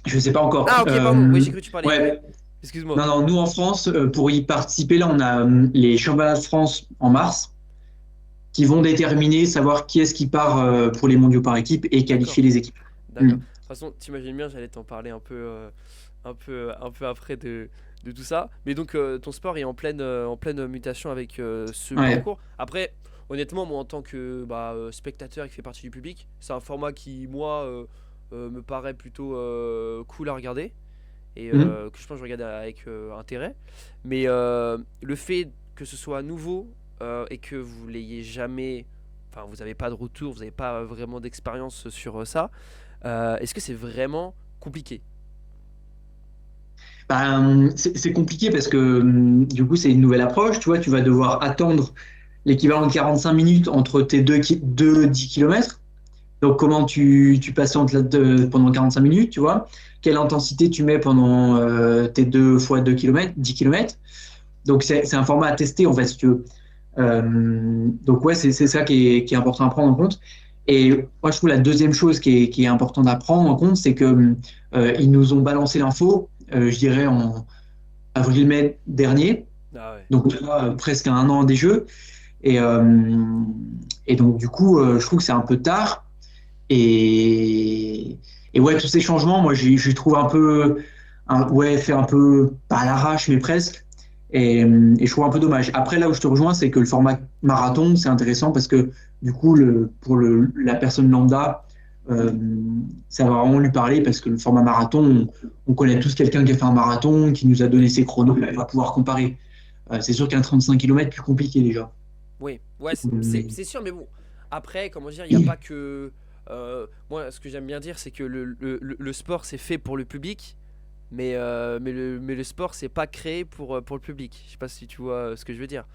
Je ne sais pas encore. Ah, ok, pardon. Oui, j'ai cru que tu parlais. Ouais, Excuse-moi. non, non, nous en France, pour y participer, là, on a les championnats de France en mars qui vont déterminer, savoir qui est-ce qui part pour les mondiaux par équipe et D'accord, qualifier les équipes. d'accord. Mm. De toute façon, t'imagines bien, j'allais t'en parler un peu après de tout ça. Mais donc, ton sport est en pleine mutation avec ce Ouais. parcours. Après, honnêtement, moi, en tant que spectateur qui fait partie du public, c'est un format qui, moi, me paraît plutôt cool à regarder et Mm. que je pense que je regarde avec intérêt. Mais le fait que ce soit nouveau et que vous l'ayez jamais, enfin vous n'avez pas de retour, vous n'avez pas vraiment d'expérience sur ça, est-ce que c'est vraiment compliqué? Ben, c'est compliqué parce que du coup, c'est une nouvelle approche. Tu vois, tu vas devoir attendre l'équivalent de 45 minutes entre tes deux 10 km. Donc, comment tu patientes pendant 45 minutes, tu vois? Quelle intensité tu mets pendant tes 2 fois 2 km, 10 km? Donc, c'est un format à tester, en fait, si tu veux. Donc, ouais, c'est ça qui est important à prendre en compte. Et moi, je trouve la deuxième chose qui est importante à prendre en compte, c'est que ils nous ont balancé l'info, je dirais, en avril-mai dernier. Ah ouais. Donc, là, presque à un an des Jeux. Et, euh, et donc, du coup, je trouve que c'est un peu tard. Et, et ouais, tous ces changements, moi, je trouve un peu, ouais, fait un peu, pas à l'arrache, mais presque. Et je trouve un peu dommage. Après, là où je te rejoins, c'est que le format marathon, c'est intéressant parce que du coup, pour la personne lambda, euh, ça va vraiment lui parler parce que le format marathon, on connaît tous quelqu'un qui a fait un marathon, qui nous a donné ses chronos, on va pouvoir comparer. C'est sûr qu'un 35 km, plus compliqué déjà. Oui, ouais, Mais- c'est sûr, mais bon. Après, comment dire, il n'y a pas que. Moi, ce que j'aime bien dire, c'est que le sport, c'est fait pour le public, mais le sport, c'est pas créé pour le public. Je sais pas si tu vois ce que je veux dire.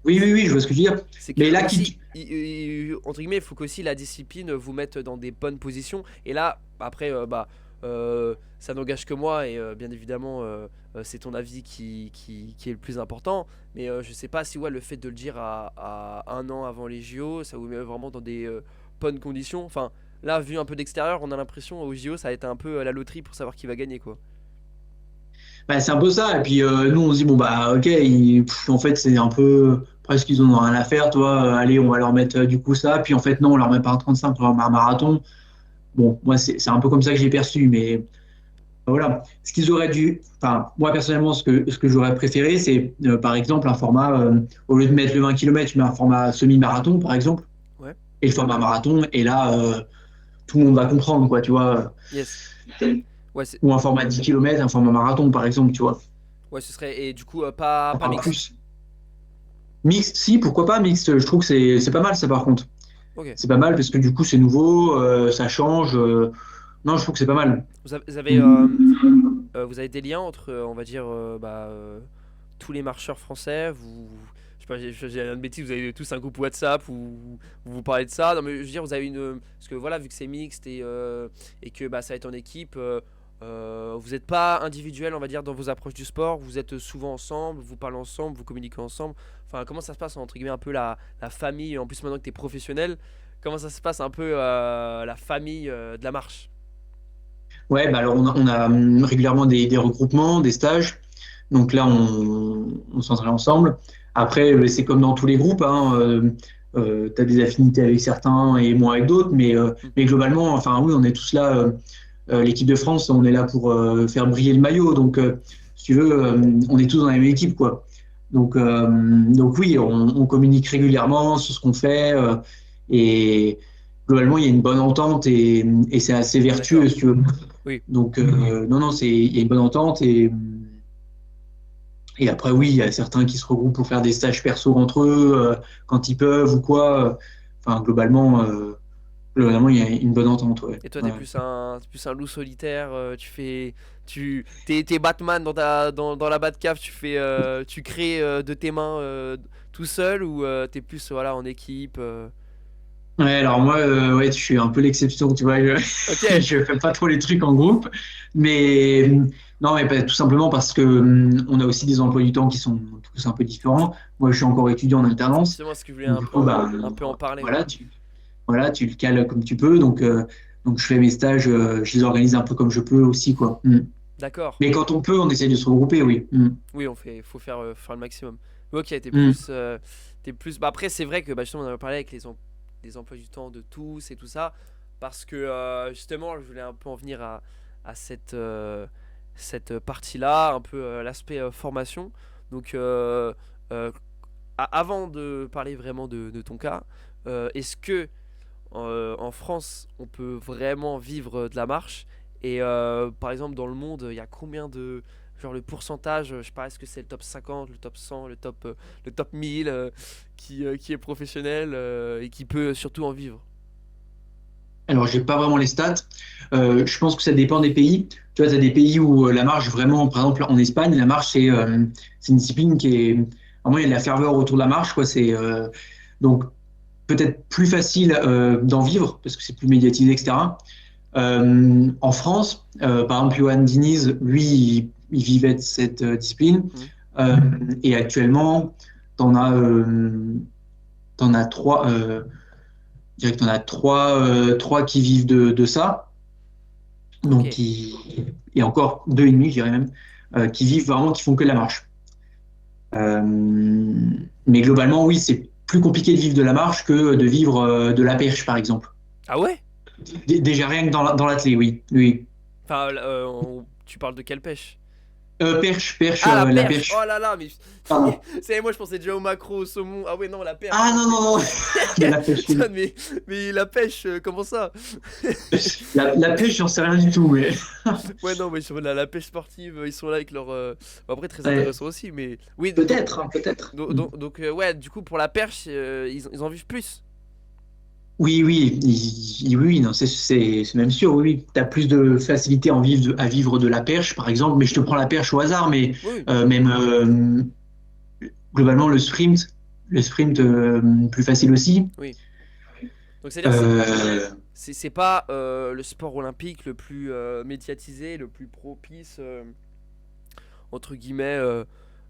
Oui, oui, oui, je vois ce que je veux dire. C'est que Mais là, aussi, entre guillemets, il faut qu'aussi la discipline vous mette dans des bonnes positions. Et là, après, ça n'engage que moi et bien évidemment, c'est ton avis qui est le plus important. Mais je sais pas si ouais, le fait de le dire à un an avant les JO, ça vous met vraiment dans des bonnes conditions. Enfin, là, vu un peu d'extérieur, on a l'impression aux JO, ça a été un peu la loterie pour savoir qui va gagner, quoi. bah, c'est un peu ça. Et puis nous, on se dit, bon, bah, ok, en fait, c'est un peu presque ils en ont rien à faire, toi. Allez, on va leur mettre du coup ça. Puis en fait, non, on leur met pas un 35 pour leur un marathon. Bon, moi, c'est un peu comme ça que j'ai perçu. Mais voilà. Ce qu'ils auraient dû, enfin, moi, personnellement, ce que j'aurais préféré, c'est par exemple un format, au lieu de mettre le 20 km, tu mets un format semi-marathon, par exemple. Ouais. Et le format marathon, et là, tout le monde va comprendre, quoi, tu vois. Yes. Ouais, Ou un format 10 km, un format marathon, par exemple, tu vois. ouais, ce serait. Et du coup, pas Enfin, mixte. plus. Mixte, si, pourquoi pas mixte. Je trouve que c'est pas mal ça par contre. Ok. C'est pas mal parce que du coup c'est nouveau, ça change. Non, je trouve que c'est pas mal. Vous avez des liens entre, on va dire, tous les marcheurs français. Je sais pas, j'ai un de bêtises, vous avez tous un groupe WhatsApp où vous parlez de ça. Non, mais je veux dire, vous avez parce que voilà, vu que c'est mixte et que ça va être en équipe, vous n'êtes pas individuel, on va dire, dans vos approches du sport. Vous êtes souvent ensemble, vous parlez ensemble, vous communiquez ensemble. Enfin, comment ça se passe entre guillemets un peu la famille, en plus maintenant que tu es professionnel, comment ça se passe un peu la famille de la marche? Ouais, bah alors on a régulièrement des regroupements, des stages. Donc là on s'entraîne ensemble. Après, c'est comme dans tous les groupes, hein, tu as des affinités avec certains et moins avec d'autres, mais globalement, enfin oui, on est tous là. L'équipe de France, on est là pour faire briller le maillot. Donc, si tu veux, on est tous dans la même équipe, quoi. Donc oui, on communique régulièrement sur ce qu'on fait et globalement, il y a une bonne entente et c'est assez vertueux, D'accord. si tu veux. Oui. Donc, non, non, il y a une bonne entente et après, oui, il y a certains qui se regroupent pour faire des stages perso entre eux quand ils peuvent ou quoi. Enfin, globalement, il y a une bonne entente, ouais. Et toi, Ouais. t'es plus un loup solitaire. T'es Batman dans la Batcave. Tu crées de tes mains tout seul ou t'es plus voilà en équipe. Ouais, alors moi, ouais, je suis un peu l'exception, tu vois. Ok. Je fais pas trop les trucs en groupe, mais non, mais tout simplement parce que on a aussi des emplois du temps qui sont tous un peu différents. Moi, je suis encore étudiant en C'est alternance, justement ce que je voulais donc du coup, bah, un peu en parler, ouais. voilà, tu le cales comme tu peux. Donc je fais mes stages, je les organise un peu comme je peux aussi, quoi. D'accord. Mais quand on peut, on essaie de se regrouper, oui. Oui, faut faire le maximum. Mais ok, Mm. t'es plus. Bah après, c'est vrai que bah, justement, on avait parlé avec des emplois du temps de tous et tout ça, parce que justement, je voulais un peu en venir à cette partie-là, un peu l'aspect formation. Donc, euh, avant de parler vraiment de ton cas, est-ce que en France, on peut vraiment vivre de la marche? Et par exemple, dans le monde, il y a combien de. Genre le pourcentage, je sais pas, est-ce que c'est le top 50, le top 100, le top 1000 qui est professionnel et qui peut surtout en vivre? Alors, j'ai pas vraiment les stats. Je pense que ça dépend des pays. Tu vois, tu as des pays où la marche, vraiment, par exemple, en Espagne, la marche, c'est une discipline qui est. Vraiment, il y a de la ferveur autour de la marche, quoi. Donc, peut-être plus facile d'en vivre, parce que c'est plus médiatisé, etc. En France, par exemple, Johan Diniz, lui, il vivait de cette discipline. Hmm. Euh, et actuellement, t'en as, t'en as trois. Je dirais que t'en as trois qui vivent de ça. Ok. Donc et encore deux et demi, je dirais même, qui vivent vraiment, qui font que de la marche. Euh, mais globalement, oui, c'est plus compliqué de vivre de la marche que de vivre de la perche, par exemple. Ah ouais? Déjà rien que dans l'athlé, oui. Oui. Enfin, tu parles de quelle pêche? Perche, Ah, la la perche! perche. Oh là là, mais. Pardon. C'est moi, je pensais déjà au maquereau, au saumon. Ah ouais, non, la perche, Ah non, non, non, non, de la pêche, oui. mais la pêche, comment ça? La pêche, j'en sais rien du tout, mais. Ouais, non, mais sur la pêche sportive, ils sont là avec leur. Bon, après, très Ouais, intéressant aussi, mais. Oui, peut-être, hein, peut-être. ouais, du coup, pour la perche, ils en vivent plus. Oui, oui, oui, non, c'est même sûr, oui, oui. Tu as plus de facilité à vivre de la perche, par exemple, mais je te prends la perche au hasard, mais Oui, même globalement, le sprint plus facile aussi. oui. Donc, c'est-à-dire, Euh, c'est pas le sport olympique le plus médiatisé, le plus propice, entre guillemets.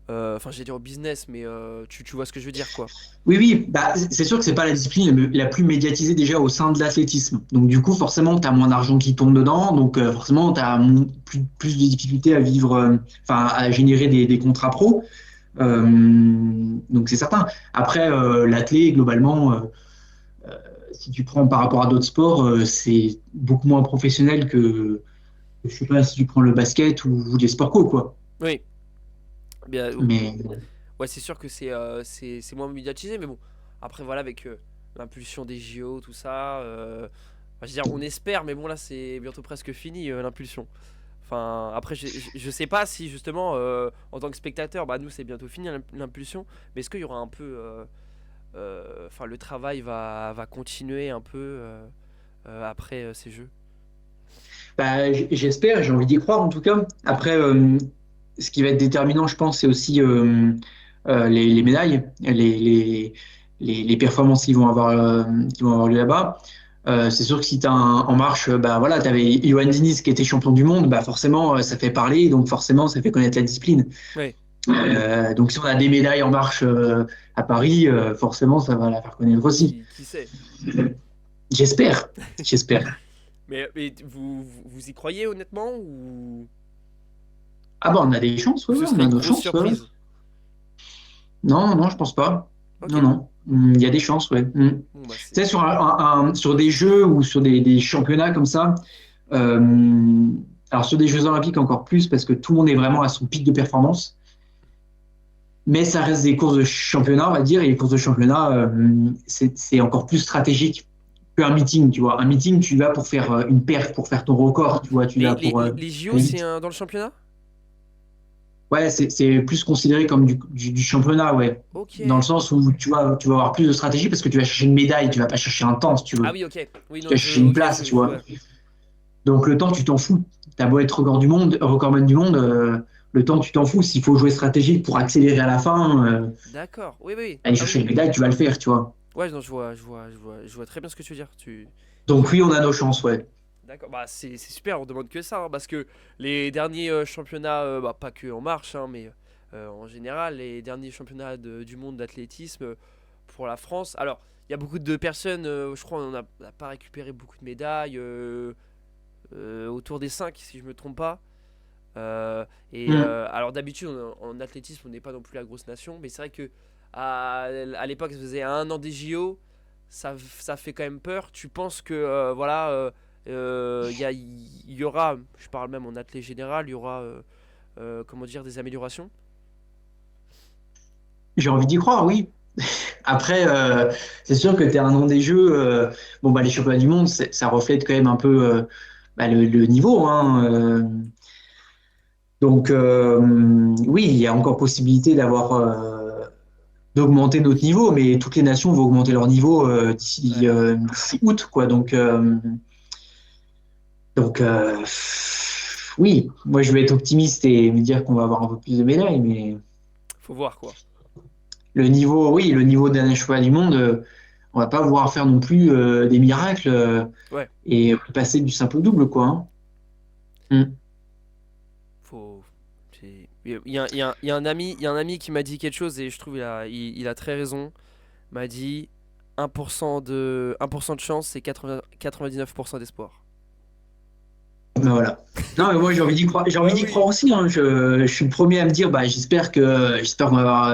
Enfin, j'allais dire au business, mais tu vois ce que je veux dire, quoi. oui, oui, bah, c'est sûr que c'est pas la discipline la plus médiatisée déjà au sein de l'athlétisme. Donc, du coup, forcément, tu as moins d'argent qui tombe dedans, donc forcément, tu as plus de difficultés à vivre, enfin, à générer des contrats pro. Euh, donc c'est certain. Après, l'athlé, globalement, si tu prends par rapport à d'autres sports, c'est beaucoup moins professionnel je sais pas, si tu prends le basket ou des sports co, quoi. Oui, bien. Mais Ouais, c'est sûr que c'est moins médiatisé, mais bon. Après, voilà, avec l'impulsion des JO, tout ça. Enfin, je veux dire, on espère, mais bon, là, c'est bientôt presque fini, l'impulsion. Enfin, après, je sais pas si justement, en tant que spectateur, bah nous, c'est bientôt fini l'impulsion, mais est-ce qu'il y aura un peu. Enfin, le travail va continuer un peu après ces jeux? bah, j'espère, j'ai envie d'y croire en tout cas. Après, ce qui va être déterminant, je pense, c'est aussi les médailles, les performances qui vont avoir lieu là-bas. C'est sûr que si tu as en marche, bah voilà, tu avais Johan Diniz qui était champion du monde, bah forcément ça fait parler, donc forcément ça fait connaître la discipline. Oui, Donc si on a des médailles en marche à Paris, forcément ça va la faire connaître aussi. qui sait? J'espère, j'espère. Mais vous y croyez honnêtement Ah bah on a des chances, ou ouais, ce ouais, on serait a une nos grosse chances, ouais, ouais. surprise? Non, non, je pense pas. Ok, Non, non. Il y a des chances, ouais. bon bah Tu sais, c'est. sur des jeux ou sur des championnats comme ça, euh, alors sur des Jeux Olympiques encore plus, parce que tout le monde est vraiment à son pic de performance, mais ça reste des courses de championnat, on va dire, et les courses de championnat, c'est encore plus stratégique qu'un meeting, tu vois. Un meeting, tu vas pour faire une perf, pour faire ton record, tu vois, tu Les, vas les, pour les, les JO, aller c'est vite. dans le championnat? Ouais, c'est plus considéré comme du championnat, ouais. Ok. Dans le sens où tu vas avoir plus de stratégie parce que tu vas chercher une médaille, tu vas pas chercher un temps, si tu Ah veux. oui, ok. Oui, Tu non, vas chercher une ok, place, tu je vois. vois. Donc le temps, tu t'en fous. T'as beau être recordman du monde, le temps, tu t'en fous. S'il faut jouer stratégique pour accélérer à la fin, D'accord. Oui, oui. aller Ah chercher oui. une médaille, tu vas le faire, tu vois. Ouais, non, je vois très bien ce que tu veux dire. Donc oui, on a nos chances, ouais. D'accord, bah c'est super, on demande que ça, hein, parce que les derniers championnats, bah, pas que en marche, hein, mais en général, les derniers championnats du monde d'athlétisme pour la France. Alors, il y a beaucoup de personnes, je crois, on n'a pas récupéré beaucoup de médailles, autour des 5 si je me trompe pas. Mm. Alors d'habitude, en athlétisme, on n'est pas non plus la grosse nation, mais c'est vrai que à l'époque, ça faisait un an des JO, ça fait quand même peur. Tu penses que voilà, il y aura, je parle même en athlète général, il y aura comment dire des améliorations? J'ai envie d'y croire, oui. Après, c'est sûr que tu es un nom des jeux. Bon, bah, les championnats du monde, ça reflète quand même un peu bah, le niveau, hein. Donc, oui, il y a encore possibilité d'augmenter notre niveau, mais toutes les nations vont augmenter leur niveau Ouais. d'ici août, quoi. Donc, oui, moi je vais être optimiste et me dire qu'on va avoir un peu plus de médailles, mais Faut voir quoi. le niveau, oui, le niveau d'un championnat du monde, on va pas pouvoir faire non plus des miracles Ouais, et passer du simple au double, quoi, hein. Mm. faut. Il y a un ami qui m'a dit quelque chose et je trouve il a très raison. M'a dit 1% de chance, c'est 99% d'espoir. Ben voilà. Non, mais moi j'ai envie d'y croire, j'ai envie Bah d'y croire oui. aussi, hein. Je suis le premier à me dire, bah j'espère qu'on va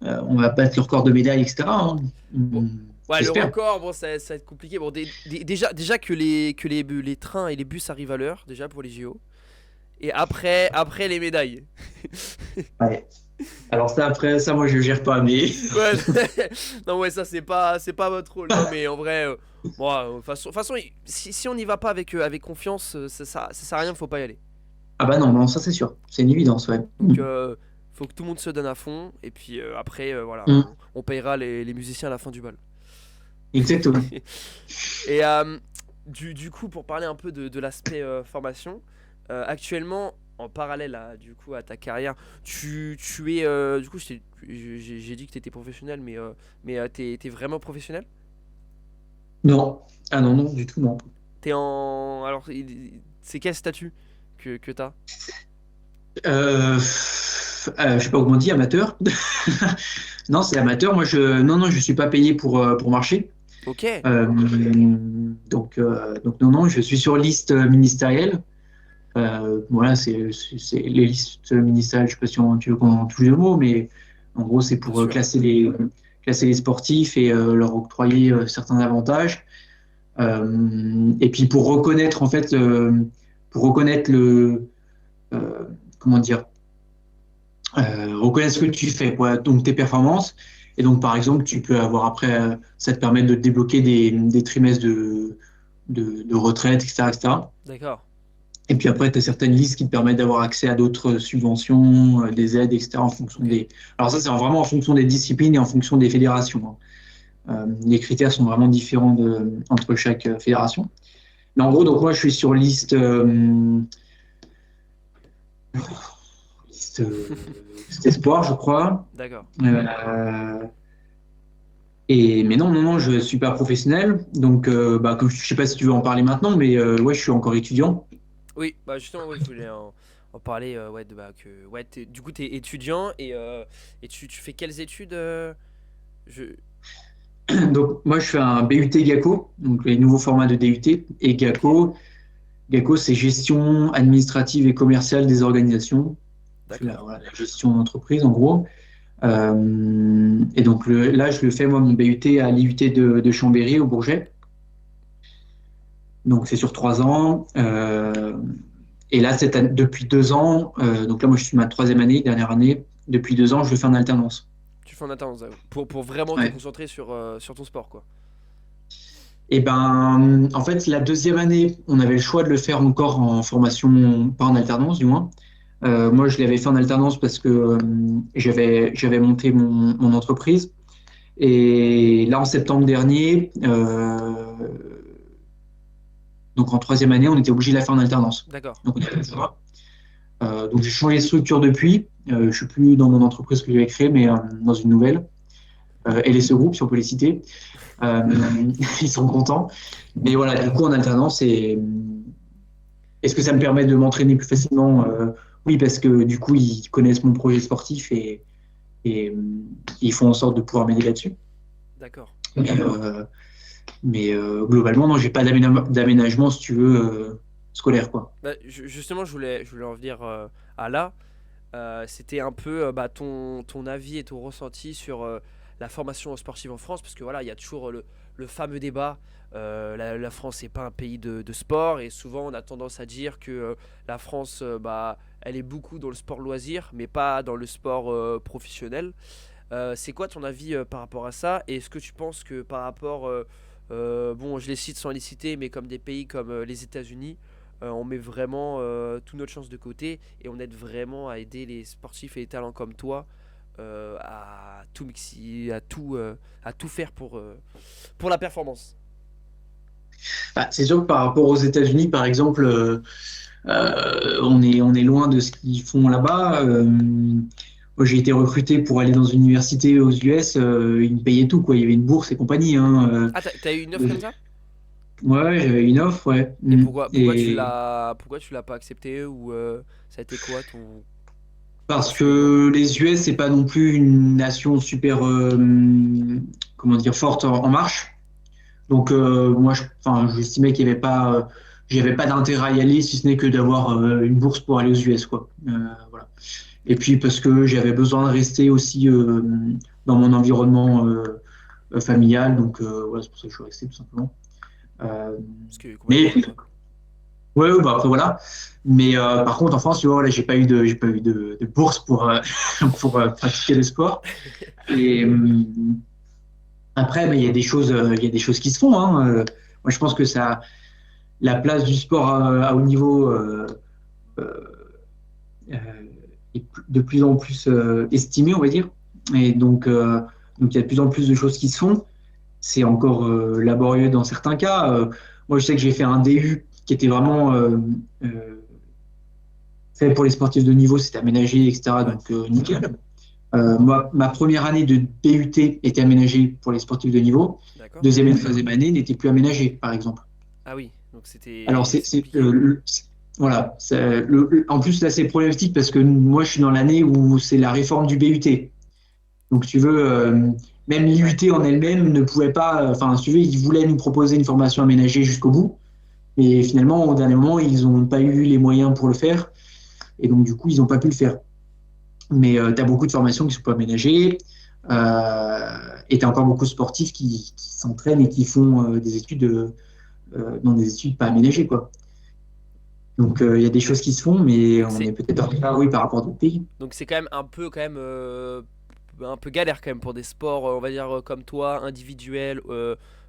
on va battre le record de médailles, etc., hein. Bon. Mm. Ouais, le J'espère. record, bon, ça va être compliqué. Bon, déjà que les trains et les bus arrivent à l'heure, déjà pour les JO. Et après les médailles. Ouais. Alors ça, après, ça, moi je gère pas, mais Ouais, non, ouais, ça c'est pas votre rôle. Non, mais en vrai, bon, de toute façon, si on n'y va pas avec confiance, ça sert à rien, faut pas y aller. ah bah non, non, ça c'est sûr, c'est une évidence, ouais. Donc, faut que tout le monde se donne à fond. Et puis après, voilà, Mm. on payera les musiciens à la fin du bal. Exactement. Et du coup, pour parler un peu de l'aspect formation, actuellement, en parallèle du coup, à ta carrière, tu es. Du coup, j'ai dit que tu étais professionnel, mais t'es vraiment professionnel? Non. Ah non, non, du tout, non. T'es en. Alors, c'est quel statut que t'as? Je sais pas comment on dit, amateur. Non, c'est amateur. Non, non, je suis pas payé pour marcher. Ok, Euh, donc non, non, je suis sur liste ministérielle. Voilà, c'est les listes ministérielles. Je sais pas si tu veux qu'on touche le mot, mais en gros, c'est bien pour sûr. classer les sportifs et leur octroyer certains avantages. Et puis pour reconnaître euh, comment dire, reconnaître ce que tu fais, quoi, donc tes performances. Et donc, par exemple, tu peux avoir après, ça te permet de débloquer des trimestres de retraite, etc., etc. D'accord. Et puis après, tu as certaines listes qui te permettent d'avoir accès à d'autres subventions, des aides, etc. en fonction Ok. des. Alors ça, c'est vraiment en fonction des disciplines et en fonction des fédérations, hein. Les critères sont vraiment différents entre chaque fédération. Mais en gros, donc moi, je suis sur liste espoir, je crois. D'accord. Euh, mais non, non, non, je suis pas professionnel. Donc, bah, comme je sais pas si tu veux en parler maintenant, mais ouais, je suis encore étudiant. Oui, bah justement, ouais, je voulais en parler. Ouais, ouais, du coup, t'es étudiant et tu fais quelles études je... Donc, moi, je fais un BUT GACO, donc les nouveaux formats de DUT. Et Ok, GACO, c'est gestion administrative et commerciale des organisations. Je fais d'accord. voilà, la gestion d'entreprise, en gros. Et donc, là, je le fais, moi, mon BUT à l'IUT de Chambéry, au Bourget. Donc, c'est sur 3 ans. Et là, depuis 2 ans, donc là, moi, je suis ma troisième année, dernière année. Depuis 2 ans, je le fais en alternance. Tu fais en alternance pour vraiment te Ouais. concentrer sur ton sport, quoi. Et ben, en fait, la deuxième année, on avait le choix de le faire encore en formation, pas en alternance, du moins. Moi, je l'avais fait en alternance parce que j'avais monté mon entreprise. Et là, en septembre dernier, donc en troisième année, on était obligé de la faire en alternance. D'accord. Donc, on a fait ça. Donc j'ai changé de structure depuis. Je suis plus dans mon entreprise que j'avais créée, mais dans une nouvelle. LSE Group, si on peut les citer. Euh, Ils sont contents. Mais voilà, du coup, en alternance, est-ce que ça me permet de m'entraîner plus facilement? Oui, parce que du coup, ils connaissent mon projet sportif et ils font en sorte de pouvoir m'aider là-dessus. D'accord. Euh, globalement, non, j'ai pas d'aménagement, si tu veux, scolaire, quoi. Bah, justement, je voulais en venir à là. C'était un peu bah, ton avis et ton ressenti sur la formation sportive en France, parce que voilà, il y a toujours le fameux débat. La France n'est pas un pays de sport, et souvent on a tendance à dire que la France, bah, elle est beaucoup dans le sport loisir, mais pas dans le sport professionnel. C'est quoi ton avis par rapport à ça? Et est-ce que tu penses que par rapport, bon, je les cite sans les citer, mais comme des pays comme les États-Unis, on met vraiment toute notre chance de côté et on aide vraiment à aider les sportifs et les talents comme toi à tout mixer, à tout faire pour la performance. Bah, c'est sûr que par rapport aux États-Unis, par exemple, on est loin de ce qu'ils font là-bas. Moi, j'ai été recruté pour aller dans une université aux US, ils me payaient tout, quoi. Il y avait une bourse et compagnie, hein. Ah, t'as eu une offre comme ça? Ouais, j'avais une offre, ouais. Et Mm. Et pourquoi tu l'as pas accepté ou ça a été quoi ton parce cheminement? que les US, c'est pas non plus une nation super, comment dire, forte en marche. Donc, moi, enfin, j'estimais qu'il n'y avait pas, j'avais pas d'intérêt à y aller, si ce n'est que d'avoir une bourse pour aller aux US, quoi. Voilà. Et puis parce que j'avais besoin de rester aussi dans mon environnement familial, donc voilà, c'est pour ça que je suis resté tout simplement. Euh, Parce que mais complètement. ouais, bah après voilà. Mais par contre en France, tu vois, là, j'ai pas eu de bourse pour pour pratiquer le sport. Et après, bah, il y a des choses qui se font. Hein. Moi, je pense que ça, la place du sport à haut niveau euh, euh, est de plus en plus estimée, on va dire. Et donc il y a de plus en plus de choses qui se font. C'est encore laborieux dans certains cas. Moi, je sais que j'ai fait un DU qui était vraiment euh, fait pour les sportifs de niveau, c'était aménagé, etc. Ouais, Donc, nickel. Moi, ma première année de DUT était aménagée pour les sportifs de niveau. d'accord. Deuxième et troisième année n'était plus aménagée, par exemple. Ah oui, donc Alors, c'est compliqué. voilà. En plus, là, c'est problématique parce que moi, je suis dans l'année où c'est la réforme du BUT. Donc, si tu veux, même Ouais, l'IUT en elle-même ne pouvait pas. Enfin, si tu veux, ils voulaient nous proposer une formation aménagée jusqu'au bout. Mais finalement, au dernier moment, ils n'ont pas eu les moyens pour le faire. Et donc, du coup, ils n'ont pas pu le faire. Mais tu as beaucoup de formations qui ne sont pas aménagées. Et tu as encore beaucoup de sportifs qui s'entraînent et qui font des études dans des études pas aménagées, quoi. Donc, il y a des choses qui se font, mais donc on c'est est peut-être en retard, oui, par rapport à d'autres pays. donc c'est un peu galère quand même pour des sports, on va dire comme toi, individuels,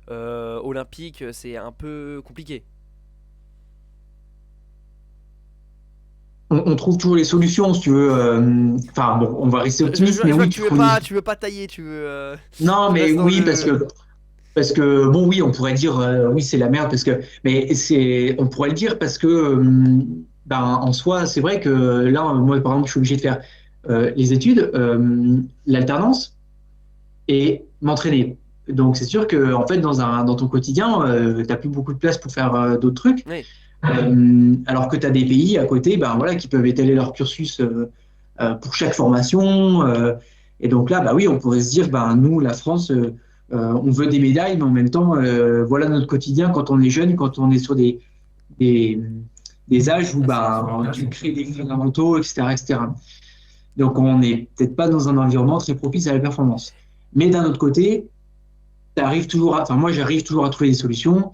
olympiques, c'est un peu compliqué. On trouve toujours les solutions, si tu veux. Enfin, bon, on va rester optimiste, mais Je vois oui, que tu veux pas tailler, Non, tu mais restes dans oui, le. parce que bon, oui, on pourrait dire oui, c'est la merde, mais on pourrait le dire parce que, ben, en soi, c'est vrai que là, moi, par exemple, je suis obligé de faire les études, l'alternance et m'entraîner. Donc, c'est sûr que, en fait, dans ton quotidien, tu n'as plus beaucoup de place pour faire d'autres trucs. Oui, Alors que tu as des pays à côté, ben, voilà, qui peuvent étaler leur cursus pour chaque formation. Et donc là, bah oui, on pourrait se dire, ben, nous, la France, on veut des médailles, mais en même temps, voilà notre quotidien quand on est jeune, quand on est sur des, des âges où c'est super ben, tu intéressant. crées des fondamentaux, etc., etc. Donc on n'est peut-être pas dans un environnement très propice à la performance. Mais d'un autre côté, enfin moi j'arrive toujours à trouver des solutions.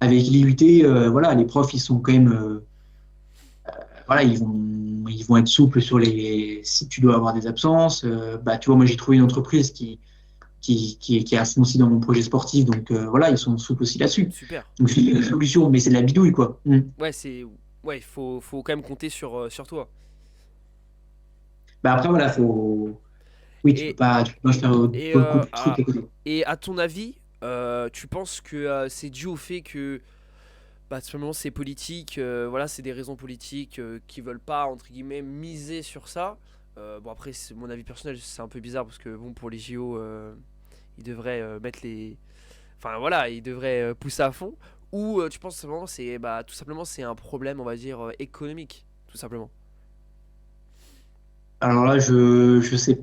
Avec l'IUT, voilà, les profs, ils sont quand même voilà, ils vont être souples sur si tu dois avoir des absences. Bah, tu vois, moi, j'ai trouvé une entreprise qui est à fond aussi dans mon projet sportif. Donc, voilà, ils sont souples aussi là-dessus. Super. Donc, c'est une solution, mais c'est de la bidouille, quoi. Mm. Ouais, ouais, faut quand même compter sur toi. Bah, après, voilà, oui, tu peux Et pas, tu peux pas faire et beaucoup de trucs à côté. à ton avis, tu penses que c'est dû au fait que bah, simplement c'est politique, voilà, c'est des raisons politiques qui veulent pas entre guillemets miser sur ça. Bon après c'est mon avis personnel, c'est un peu bizarre parce que bon pour les JO, il devrait mettre les. Enfin voilà, il devrait pousser à fond. Ou tu penses simplement c'est bah, tout simplement c'est un problème, on va dire, économique, tout simplement. Alors là, je sais,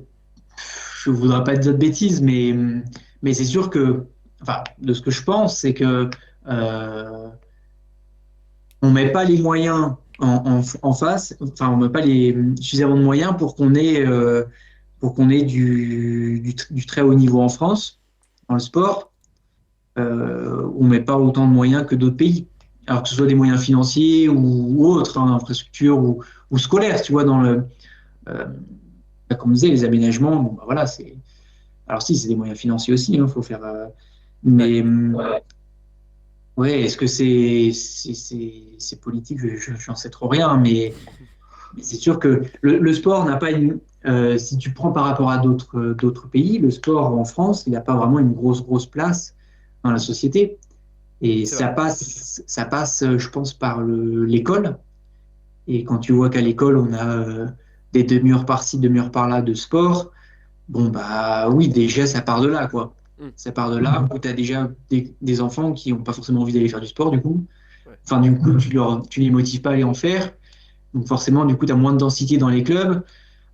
je voudrais pas te dire de bêtises, mais c'est sûr que, enfin, de ce que je pense, c'est que euh, on met pas les moyens en face, enfin, on met pas les suffisamment de moyens pour qu'on ait du très haut niveau en France, dans le sport. On met pas autant de moyens que d'autres pays. Alors que ce soit des moyens financiers ou autres, hein, infrastructures ou scolaires, tu vois, euh, comme on disait, les aménagements, bon, bah, voilà, c'est. Alors si, c'est des moyens financiers aussi, il faut faire. Ouais. Mais ouais, est-ce que c'est politique? J'en sais trop rien, mais c'est sûr que le sport n'a pas une. Si tu prends par rapport à d'autres pays, le sport en France, il n'a pas vraiment une grosse place dans la société. Et C'est vrai. ça passe, je pense, par l'école. Et quand tu vois qu'à l'école, on a des demi-heures par-ci, demi-heures par-là de sport, bon, bah oui, déjà, ça part de là, quoi. Hmm. Ça part de là où tu as déjà des enfants qui n'ont pas forcément envie d'aller faire du sport, du coup. Ouais. Enfin, du coup, tu les motives pas à aller en faire. Donc, forcément, du coup, tu as moins de densité dans les clubs.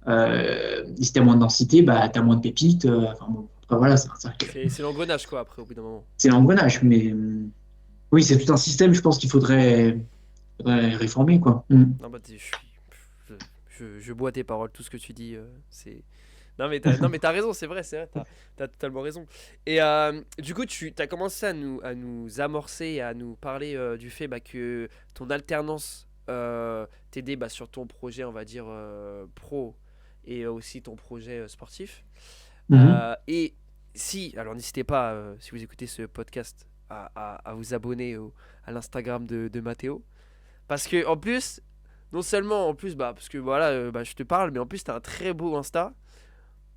Et si tu as moins de densité, bah, tu as moins de pépites. Enfin, bon, après, voilà, c'est un cercle. C'est l'engrenage quoi après au bout d'un moment. C'est l'engrenage. Mais oui, c'est tout un système, je pense qu'il faudrait réformer, quoi. Mm. Non bah je, je bois tes paroles, tout ce que tu dis, c'est. Non mais t'as raison, c'est vrai, t'as totalement raison. Et du coup, tu as commencé à nous amorcer, à nous parler du fait bah, que ton alternance t'aidait bah, sur ton projet, on va dire, pro et aussi ton projet sportif. Mhm. Et si, alors n'hésitez pas, si vous écoutez ce podcast, à vous abonner à l'Instagram de Mathéo. Parce que en plus, non seulement en plus, bah, parce que voilà, bah, je te parle, mais en plus, t'as un très beau Insta.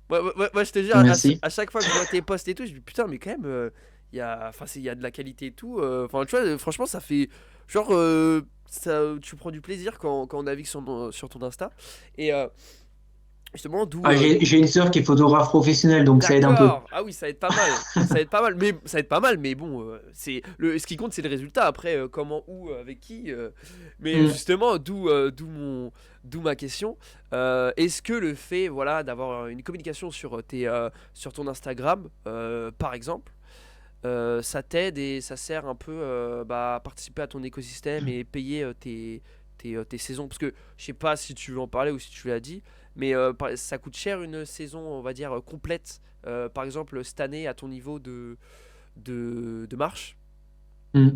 Moi, je te jure, Merci. à chaque fois que je vois tes posts et tout, je me dis putain, mais quand même, il y a de la qualité et tout. Enfin, tu vois, franchement, ça fait. Genre, tu prends du plaisir quand on navigue sur ton Insta. Et justement, d'où. Ah, j'ai une sœur qui est photographe professionnelle, donc ça aide un peu. D'accord. Ah oui, ça va être pas mal. Ça va être pas mal. Mais ça va être pas mal. Mais bon, ce qui compte, c'est le résultat. Après, comment, où, avec qui. Mais Mm. justement, d'où ma question. Est-ce que le fait, voilà, d'avoir une communication sur ton Instagram, par exemple, ça t'aide et ça sert un peu bah, à participer à ton écosystème et payer tes saisons. Parce que je sais pas si tu veux en parler ou si tu l'as dit, mais ça coûte cher une saison, on va dire, complète. Par exemple, cette année, à ton niveau de marche. Mm.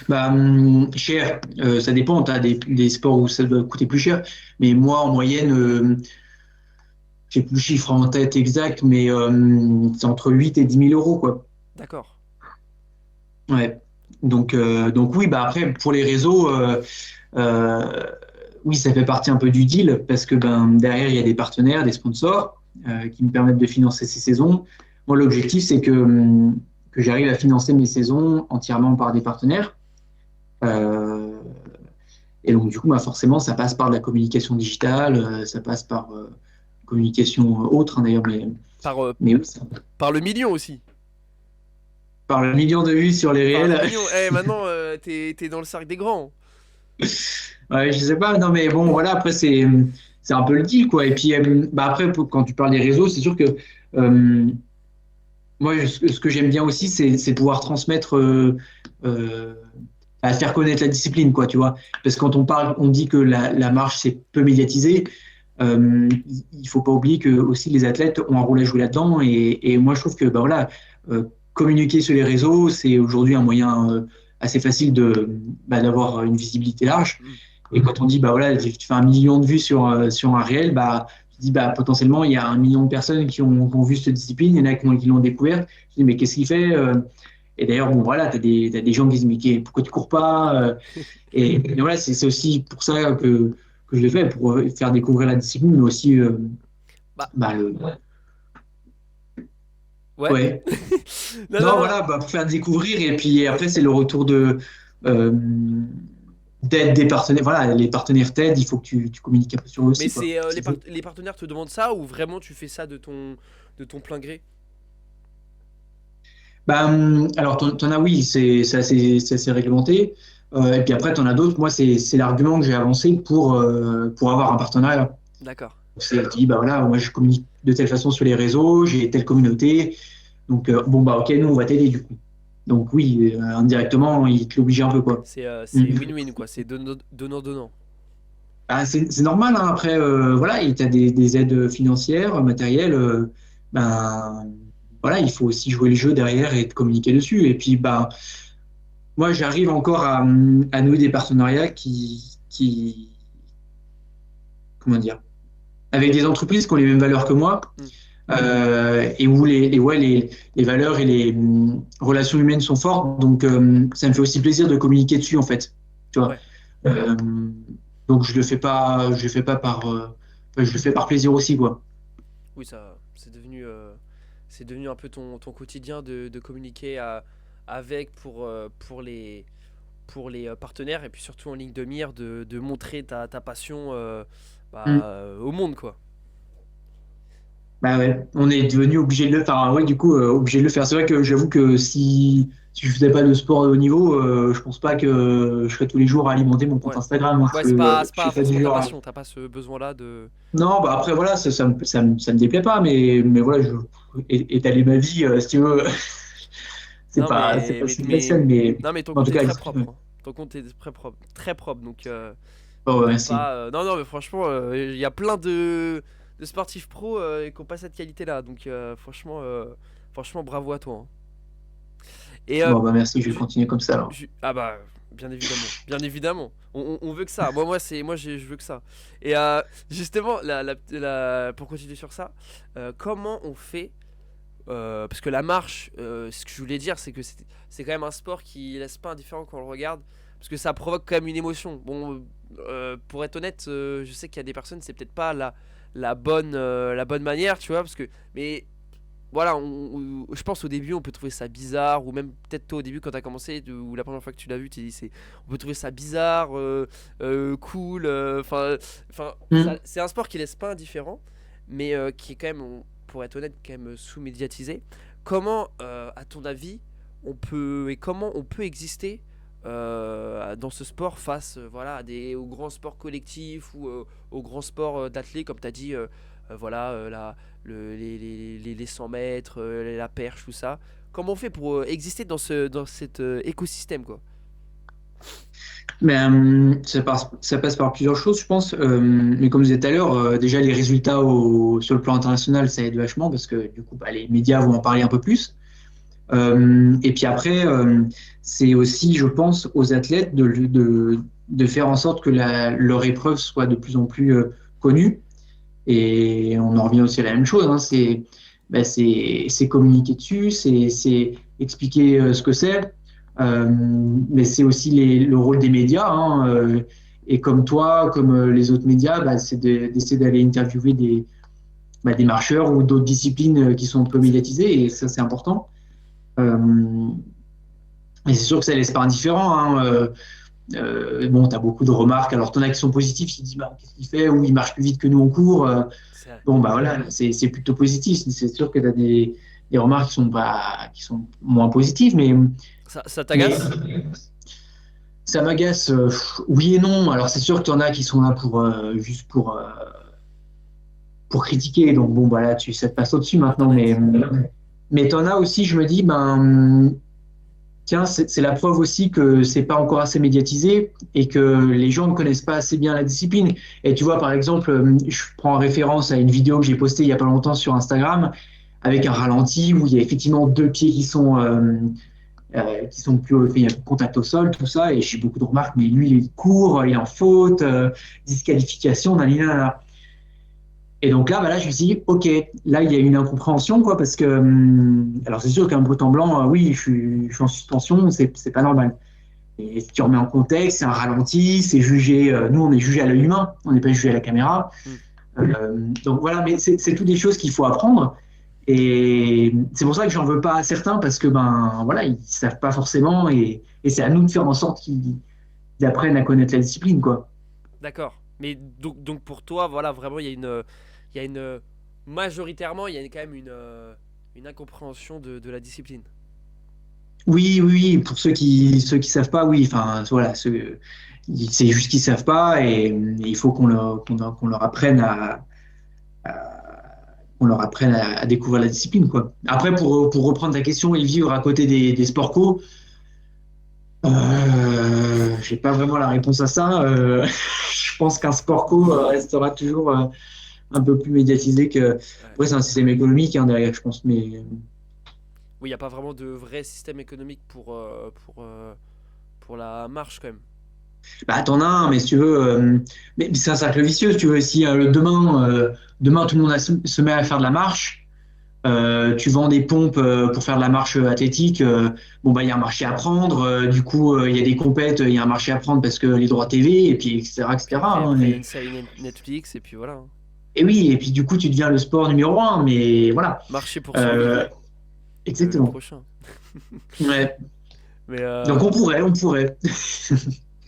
Bah, cher, ça dépend. Tu as des sports où ça doit coûter plus cher. Mais moi, en moyenne, j'ai plus le chiffre en tête exact, mais c'est entre 8 et 10 000 euros, quoi. D'accord. Ouais. Donc oui, bah après, pour les réseaux, euh, oui, ça fait partie un peu du deal parce que ben, derrière, il y a des partenaires, des sponsors qui me permettent de financer ces saisons. Moi, l'objectif, c'est que j'arrive à financer mes saisons entièrement par des partenaires. Euh, et donc, du coup, bah, forcément, ça passe par de la communication digitale, ça passe par communication autre, hein, d'ailleurs, Par, euh, mais oui, par le million aussi. par le million de vues sur les Par le réels. million. Eh, maintenant, t'es dans le cercle des grands. Ouais, je sais pas, non, mais bon, voilà, après, c'est un peu le deal, quoi. Et puis, bah, après, quand tu parles des réseaux, c'est sûr que euh, moi, ce que j'aime bien aussi, c'est pouvoir transmettre, euh, à faire connaître la discipline, quoi, tu vois. Parce que quand on parle, on dit que la marche, c'est peu médiatisé. Il faut pas oublier que aussi les athlètes ont un rôle à jouer là-dedans. Et moi, je trouve que, bah, voilà, euh, communiquer sur les réseaux, c'est aujourd'hui un moyen assez facile d'avoir une visibilité large. Hmm. Et quand on dit, bah voilà, tu fais 1 million de vues sur un réel, bah, tu dis, bah, potentiellement, il y a 1 million de personnes qui ont vu cette discipline, il y en a qui l'ont découverte. Je dis, mais qu'est-ce qu'il fait Et d'ailleurs, bon, voilà, t'as des gens qui disent, mais pourquoi tu cours pas et voilà, c'est aussi pour ça que je l'ai fait, pour faire découvrir la discipline, mais aussi, Bah, bah, ouais. ouais. Non, Non, non. voilà, bah, pour faire découvrir, et puis après, c'est le retour euh, d'aide des partenaires. Voilà, les partenaires t'aident, il faut que tu communiques un peu sur eux Mais aussi, quoi. c'est les partenaires te demandent ça ou vraiment tu fais ça de ton plein gré? Alors, t'en as, oui, c'est assez réglementé. Et puis après, t'en as d'autres. Moi, c'est l'argument que j'ai avancé pour avoir un partenariat. D'accord. C'est dit, bah voilà, moi, je communique de telle façon sur les réseaux, j'ai telle communauté. Donc, bon, bah, ok, nous, on va t'aider du coup. Donc, oui, indirectement, il te l'oblige un peu, quoi. C'est win-win, quoi. C'est donnant-donnant. C'est normal, hein. Après, voilà, tu as des aides financières, matérielles. Ben, voilà, il faut aussi jouer le jeu derrière et te communiquer dessus. Et puis, ben, moi, j'arrive encore à nouer des partenariats comment dire, avec des entreprises qui ont les mêmes valeurs que moi, Hmm. et où ouais, les valeurs et les relations humaines sont fortes. Donc, ça me fait aussi plaisir de communiquer dessus, en fait. Tu vois. Ouais. Euh, donc, je le fais pas je le fais par plaisir aussi, quoi. Oui, ça, c'est devenu un peu ton quotidien de communiquer avec pour les partenaires et puis surtout en ligne de mire de montrer ta passion Mm. au monde, quoi. Bah ouais, on est devenu obligé de le faire. Ouais, du coup, obligé de le faire. C'est vrai que j'avoue que si je faisais pas de sport de haut niveau, je pense pas que je serais tous les jours à alimenter mon compte Ouais. Instagram, hein. Ouais, c'est Je suis pas pas forcément du ta genre passion, t'as pas ce besoin-là de. Non, bah après, voilà, ça me déplaît pas, mais voilà, étaler ma vie, si tu veux, Non, c'est pas ce qui me passionne, mais non, mais ton en tout compte est cas, très propre, hein. Ton compte est très propre, donc oh, ouais, t'as merci. pas. Non, non, mais franchement, il y a plein de sportifs pros qui ont pas cette qualité-là, donc franchement, bravo à toi, hein. Et Bon, bah merci, je vais ju- continuer comme ça, alors. ah bah, bien évidemment, on veut que ça. Je veux que ça. Et justement, pour continuer sur ça, comment on fait parce que la marche, ce que je voulais dire, c'est que c'est quand même un sport qui laisse pas indifférent quand on le regarde, parce que ça provoque quand même une émotion. Bon, pour être honnête, je sais qu'il y a des personnes, c'est peut-être pas la bonne manière, tu vois, mais voilà, je pense au début, on peut trouver ça bizarre, ou même peut-être toi au début quand t'as commencé, ou la première fois que tu l'as vu, tu dit on peut trouver ça bizarre, cool, Hmm. c'est un sport qui laisse pas indifférent, mais qui est quand même, pour être honnête, quand même sous-médiatisé. Comment, à ton avis, comment on peut exister dans ce sport face voilà, aux grands sports collectifs ou aux grands sports d'athlètes, comme tu as dit, voilà, les 100 mètres, la perche, tout ça. Comment on fait pour exister dans cet écosystème, quoi? Mais ça passe par plusieurs choses, je pense. Mais comme je disais tout à l'heure, déjà les résultats sur le plan international, ça aide vachement parce que du coup, bah, les médias vont en parler un peu plus. Et puis après, c'est aussi, je pense, aux athlètes de faire en sorte que leur épreuve soit de plus en plus connue. Et on en revient aussi à la même chose, hein, c'est communiquer dessus, c'est expliquer ce que c'est, mais c'est aussi le rôle des médias, hein, et comme toi, comme les autres médias, bah, d'essayer d'aller interviewer des marcheurs ou d'autres disciplines qui sont peu médiatisées, et ça c'est important. Euh, et c'est sûr que ça laisse pas indifférent, hein. Bon, tu as beaucoup de remarques. Alors, t'en as qui sont positifs, qui disent bah, qu'est-ce qu'il fait, ou il marche plus vite que nous en cours. C'est- Bon, bah voilà, c'est plutôt positif. C'est sûr que tu as des remarques qui sont moins positives, ça mais t'agace? ça m'agace, oui et non. Alors, c'est sûr que tu en as qui sont là juste pour critiquer. Donc, bon, bah là, ça te passe au-dessus maintenant. Internet. Mais tu en as aussi, je me dis, ben, tiens, c'est la preuve aussi que c'est pas encore assez médiatisé et que les gens ne connaissent pas assez bien la discipline. Et tu vois, par exemple, je prends en référence à une vidéo que j'ai postée il y a pas longtemps sur Instagram avec un ralenti où il y a effectivement deux pieds qui sont plus, il y a contact au sol, tout ça. Et j'ai beaucoup de remarques, mais lui, il court, il est en faute, disqualification, nanana. Et donc là, bah là, je me suis dit, OK, là, il y a une incompréhension, quoi, parce que, alors c'est sûr qu'un brut en blanc, oui, je suis en suspension, c'est pas normal. Et si tu remets en contexte, c'est un ralenti, c'est jugé, nous, on est jugé à l'œil humain, on n'est pas jugé à la caméra. Hmm. Donc voilà, mais c'est toutes des choses qu'il faut apprendre. Et c'est pour ça que j'en veux pas à certains, parce que, ben, voilà, ils savent pas forcément, et c'est à nous de faire en sorte qu'ils apprennent à connaître la discipline, quoi. D'accord. Mais donc pour toi, voilà, vraiment, il y a majoritairement, il y a quand même une incompréhension de la discipline. Oui, oui, oui, pour ceux qui savent pas, oui, enfin, voilà, c'est juste qu'ils savent pas et il faut qu'on leur apprenne à découvrir la discipline, quoi. Après, pour reprendre ta question et vivre à côté des sports co, j'ai pas vraiment la réponse à ça. Je pense qu'un sport co restera toujours un peu plus médiatisé que. Ouais. Après, c'est un système économique hein, derrière, je pense, mais Oui, il n'y a pas vraiment de vrai système économique pour la marche quand même. bah, t'en as un, mais si tu veux, mais c'est un cercle vicieux, si tu veux. Si demain tout le monde se met à faire de la marche, tu vends des pompes pour faire de la marche athlétique, bon bah il y a un marché à prendre. Du coup, il y a des compètes, il y a un marché à prendre parce que les droits TV et puis etc. Puis etc. après, hein. après il y a une série Netflix et puis voilà, hein. Et oui, et puis du coup tu deviens le sport numéro un, mais voilà. Marcher pour survivre, Euh, le exactement. prochain. Ouais. Mais Donc on pourrait.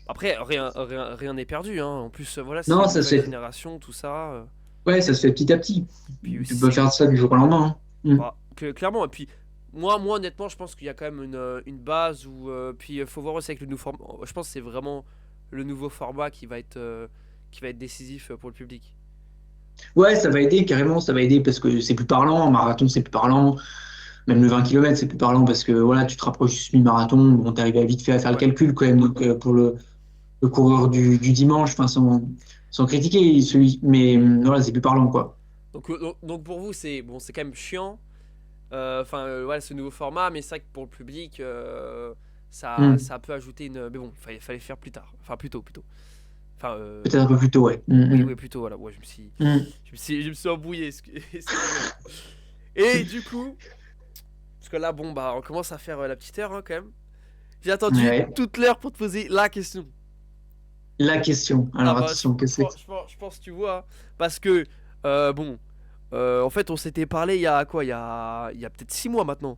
après, rien n'est perdu, hein. En plus, voilà, c'est Non, une ça se nouvelle fait. génération, tout ça. Ouais, ça se fait petit à petit. Puis Tu peux c'est faire ça du jour au lendemain, hein. Mm. bah, clairement. Et puis moi, honnêtement, je pense qu'il y a quand même une base où. Puis il faut voir aussi avec le nouveau format. Je pense que c'est vraiment le nouveau format qui va être décisif pour le public. Ouais, ça va aider, carrément, ça va aider parce que c'est plus parlant. Un marathon, c'est plus parlant. Même le 20 km, c'est plus parlant parce que voilà, tu te rapproches du semi-marathon. Bon, tu arrives vite fait à faire le Ouais. calcul quand même. Donc, pour le coureur du dimanche, enfin, sans critiquer celui, mais voilà, c'est plus parlant, quoi. Donc pour vous, c'est quand même chiant. Enfin, voilà, ce nouveau format, mais c'est vrai que pour le public, Mm. ça peut ajouter une. Mais bon, il fallait faire plus tard. Enfin, plus tôt, plutôt. Enfin, Peut-être un peu plus tôt, ouais. oui, Mm, oui, plutôt, voilà. Ouais, je me suis, mm. Mm. je me suis, je me suis embrouillé, excusez-moi. Et du coup, parce que là, bon, bah, on commence à faire la petite heure, hein, quand même. J'ai attendu Ouais. toute l'heure pour te poser la question. La question. Ah Alors bah, attention, qu'est-ce que c'est? je pense que tu vois, hein. Parce que, bon, en fait, on s'était parlé il y a quoi? Il y a peut-être 6 mois maintenant.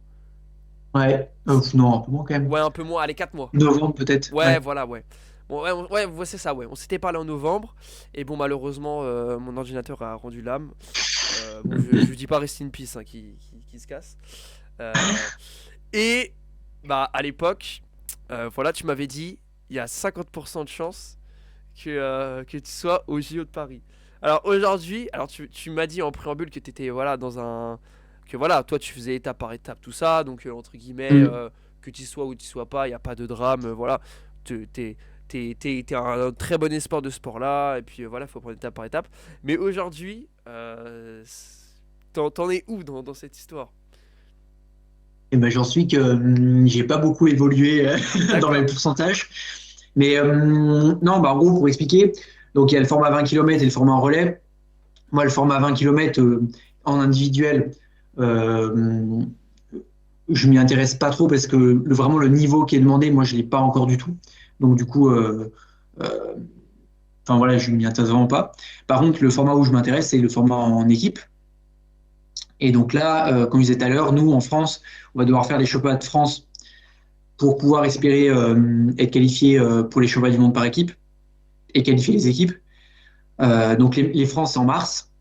Ouais. Non, un peu moins quand même. Ouais, un peu moins, allez, 4 mois. Novembre peut-être. Ouais, Ouais. voilà, ouais. Bon, ouais, c'est ça, ouais. On s'était parlé en novembre, et bon, malheureusement, mon ordinateur a rendu l'âme. Bon, je dis pas rest in peace, hein, qui se casse. Euh, et, bah, à l'époque, voilà, tu m'avais dit, il y a 50% de chance que tu sois au JO de Paris. Alors aujourd'hui, alors tu m'as dit en préambule que tu étais voilà, que voilà, toi tu faisais étape par étape tout ça, donc entre guillemets, Mm. que tu sois ou tu sois pas, il n'y a pas de drame, voilà. T'es un très bon espoir de ce sport-là, et puis voilà, il faut prendre étape par étape. Mais aujourd'hui, t'en es où dans cette histoire? Et ben j'en suis que j'ai pas beaucoup évolué dans mes D'accord. pourcentages. Mais non, bah en gros, pour expliquer, donc il y a le format 20 km et le format en relais. Moi, le format 20 km en individuel, euh, je m'y intéresse pas trop parce que vraiment le niveau qui est demandé, moi, je l'ai pas encore du tout. Donc du coup, euh, enfin voilà, je m'y intéresse vraiment pas. Par contre, le format où je m'intéresse, c'est le format en équipe. Et donc là, comme je disais tout à l'heure, nous, en France, on va devoir faire les championnats de France pour pouvoir espérer être qualifié pour les championnats du monde par équipe et qualifier les équipes. Donc les France, c'est en mars.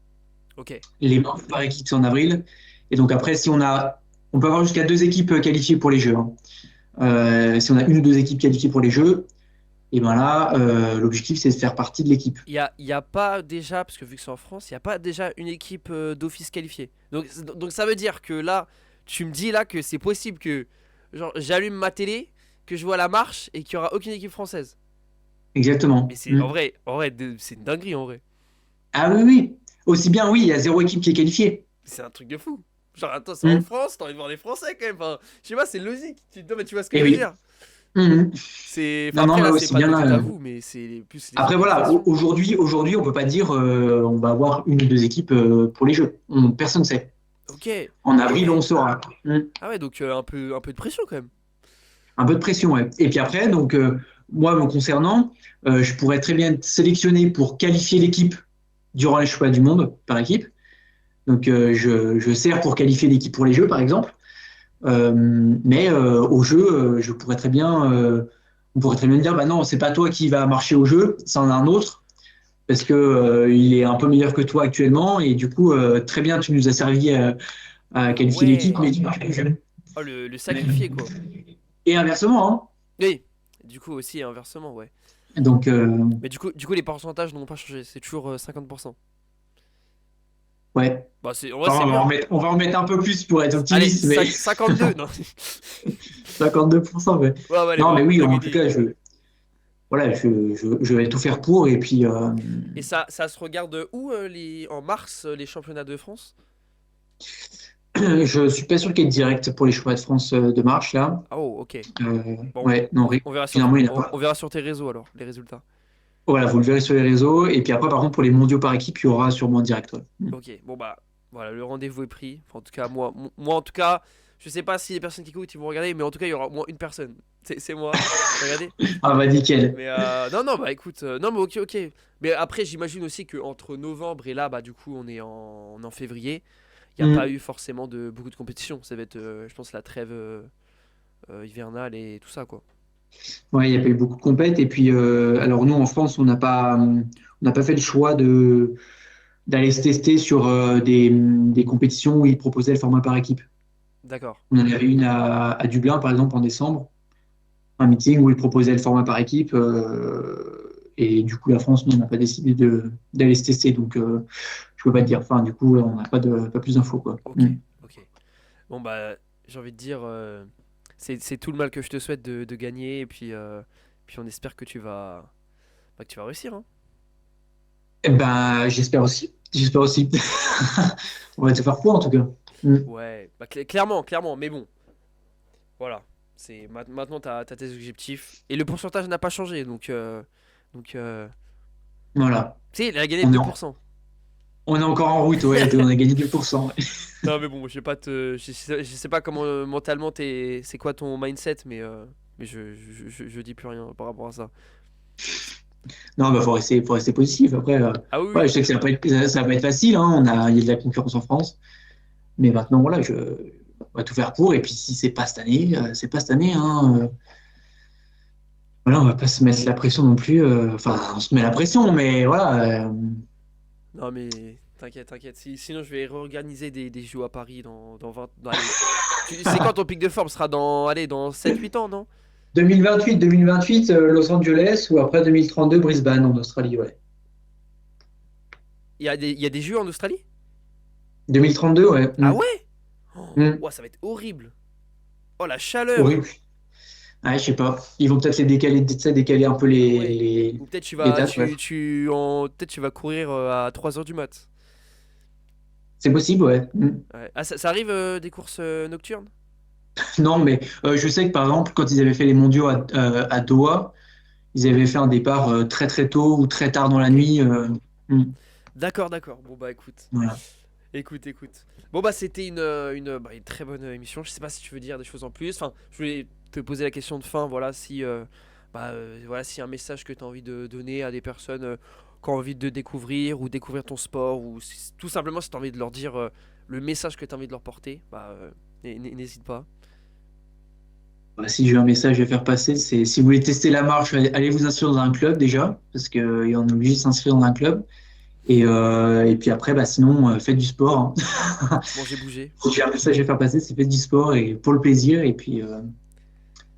Ok. Les par équipe, c'est en avril. Et donc après, si on peut avoir jusqu'à 2 équipes qualifiées pour les Jeux, hein. Si on a 1 ou 2 équipes qualifiées pour les Jeux, et ben là, l'objectif, c'est de faire partie de l'équipe. Il y a pas déjà, parce que vu que c'est en France, il n'y a pas déjà une équipe d'office qualifiée. Donc ça veut dire que là, tu me dis là que c'est possible que genre j'allume ma télé, que je vois la marche et qu'il n'y aura aucune équipe française. Mais Exactement. c'est Mm. en vrai, c'est une dinguerie en vrai. Ah oui, oui. Aussi bien, oui, il y a 0 équipe qui est qualifiée. C'est un truc de fou. Genre attends, c'est en Mm. France, t'as envie de voir des Français quand même. Enfin, je sais pas, c'est logique. Non, mais tu vois ce que Et je veux oui. dire. Mm. Enfin Non, non, après mais là, c'est aussi pas de bien votre faute à là. vous, mais c'est plus les Après, voilà, organisations. aujourd'hui, on peut pas dire on va avoir 1 ou 2 équipes pour les Jeux. Personne ne sait. Ok. En Ah avril, on ouais. saura. Ah ouais, donc un peu de pression quand même. Un peu de pression, ouais. Et puis après, donc, moi, me concernant, je pourrais très bien être sélectionné pour qualifier l'équipe durant les championnats du monde par équipe. Donc, je sers pour qualifier l'équipe pour les Jeux, par exemple. Mais au jeu, on pourrait très bien dire, bah non, c'est pas toi qui va marcher au jeu, c'en a un autre, parce que il est un peu meilleur que toi actuellement, et du coup, très bien, tu nous as servi à Ah qualifier l'équipe, ouais. mais tu marches pas au jeu. Oh le sacrifié quoi. Et inversement, Oui, du coup aussi inversement, ouais. hein. Donc, Mais du coup les pourcentages n'ont pas changé, c'est toujours 50%. ouais. Bah c'est, en vrai Enfin, c'est bien. on va en mettre un peu plus pour être Allez, optimiste, mais 52, non. 52%, ouais. Ouais, ouais, allez, Non, mais oui, on a en tout gagné. cas, voilà, je vais tout faire pour. Et puis, Et ça se regarde où en mars les championnats de France? je suis pas sûr qu'il y ait de direct pour les championnats de France de marche, là. Ah oh, ok. Bon, Ouais, non, on verra finalement, il n'y en a on pas. verra sur tes réseaux alors, les résultats. Voilà, vous le verrez sur les réseaux. Et puis après, par contre, pour les mondiaux par équipe, il y aura sûrement un direct. Ouais. Ok, bon bah voilà, le rendez-vous est pris. Enfin, en tout cas, moi en tout cas, je sais pas si les personnes qui écoutent ils vont regarder, mais en tout cas, il y aura au moins une personne. C'est moi. Je vais regarder. Ah, bah, nickel. Mais non, non, bah écoute, non, mais ok, ok. Mais après, j'imagine aussi qu'entre novembre et là, bah du coup, on est en février. Il n'y a pas Hmm. eu forcément beaucoup de compétition. Ça va être, je pense, la trêve hivernale et tout ça, quoi. Ouais, il n'y a pas eu beaucoup de compètes. Et puis, alors nous, en France, on n'a pas fait le choix d'aller se tester sur des compétitions où ils proposaient le format par équipe. D'accord. On en avait une à Dublin, par exemple, en décembre, un meeting où ils proposaient le format par équipe. Et du coup, la France, nous, on n'a pas décidé d'aller se tester. Donc, je peux pas te dire. Enfin, du coup, on n'a pas plus d'infos, quoi. Ok, Hmm. ok. Bon, bah, j'ai envie de dire, c'est tout le mal que je te souhaite de gagner. Et puis on espère que tu vas réussir, hein. Eh ben, j'espère aussi. J'espère aussi. On va te faire pour, en tout cas. Hmm. Ouais, bah, clairement, clairement. Mais bon, voilà. Maintenant, t'as tes objectifs. Et le pourcentage n'a pas changé. Donc, Voilà. tu sais, il a gagné de On est, 2%. on est encore en route, ouais. On a gagné 2%. Non, mais bon, je vais pas je sais pas comment mentalement c'est quoi ton mindset, mais je dis plus rien par rapport à ça. Non, bah, faut rester positif. Après, Ah oui, ouais, oui. je sais que ça va pas être facile, hein. Il y a de la concurrence en France. Mais maintenant, voilà, on va tout faire pour. Et puis, si c'est pas cette année, c'est pas cette année, hein. Voilà, on va pas se mettre la pression non plus. Enfin, on se met la pression, mais voilà. Non, mais t'inquiète, t'inquiète. Sinon, je vais réorganiser des JO à Paris dans 20. Allez. C'est quand ton pic de forme sera dans 7 8 ans, non? 2028, Los Angeles ou après 2032, Brisbane en Australie, ouais. Il y a des JO en Australie? 2032, ouais. Ah Mm. ouais? Oh, Mm. ouah, ça va être horrible. Oh, la chaleur. Horrible. Ouais, je sais pas. Ils vont peut-être les décaler, tu sais, décaler un peu Ah ouais. Ou peut-être les dates, ouais. peut-être tu vas courir à 3 heures du mat. C'est possible, ouais. Mm. Ouais. Ah, ça arrive des courses nocturnes? Non, mais je sais que par exemple, quand ils avaient fait les mondiaux à Doha, ils avaient fait un départ très très tôt ou très tard dans la Ok. nuit. Mm. D'accord, d'accord. Bon bah écoute. Voilà. Écoute, écoute. Bon bah c'était une très bonne émission. Je sais pas si tu veux dire des choses en plus. Enfin, je voulais te poser la question de fin. Voilà, voilà, si un message que tu as envie de donner à des personnes qui ont envie de découvrir ou découvrir ton sport ou tout simplement si tu as envie de leur dire le message que tu as envie de leur porter, n'hésite pas. Bah, si j'ai un message à faire passer, c'est si vous voulez tester la marche, allez vous inscrire dans un club déjà, parce qu'il est obligé de s'inscrire dans un club. Et puis après, bah, sinon, faites du sport, hein. Manger, bouger. Si j'ai un message à faire passer, c'est faites du sport et pour le plaisir. Et puis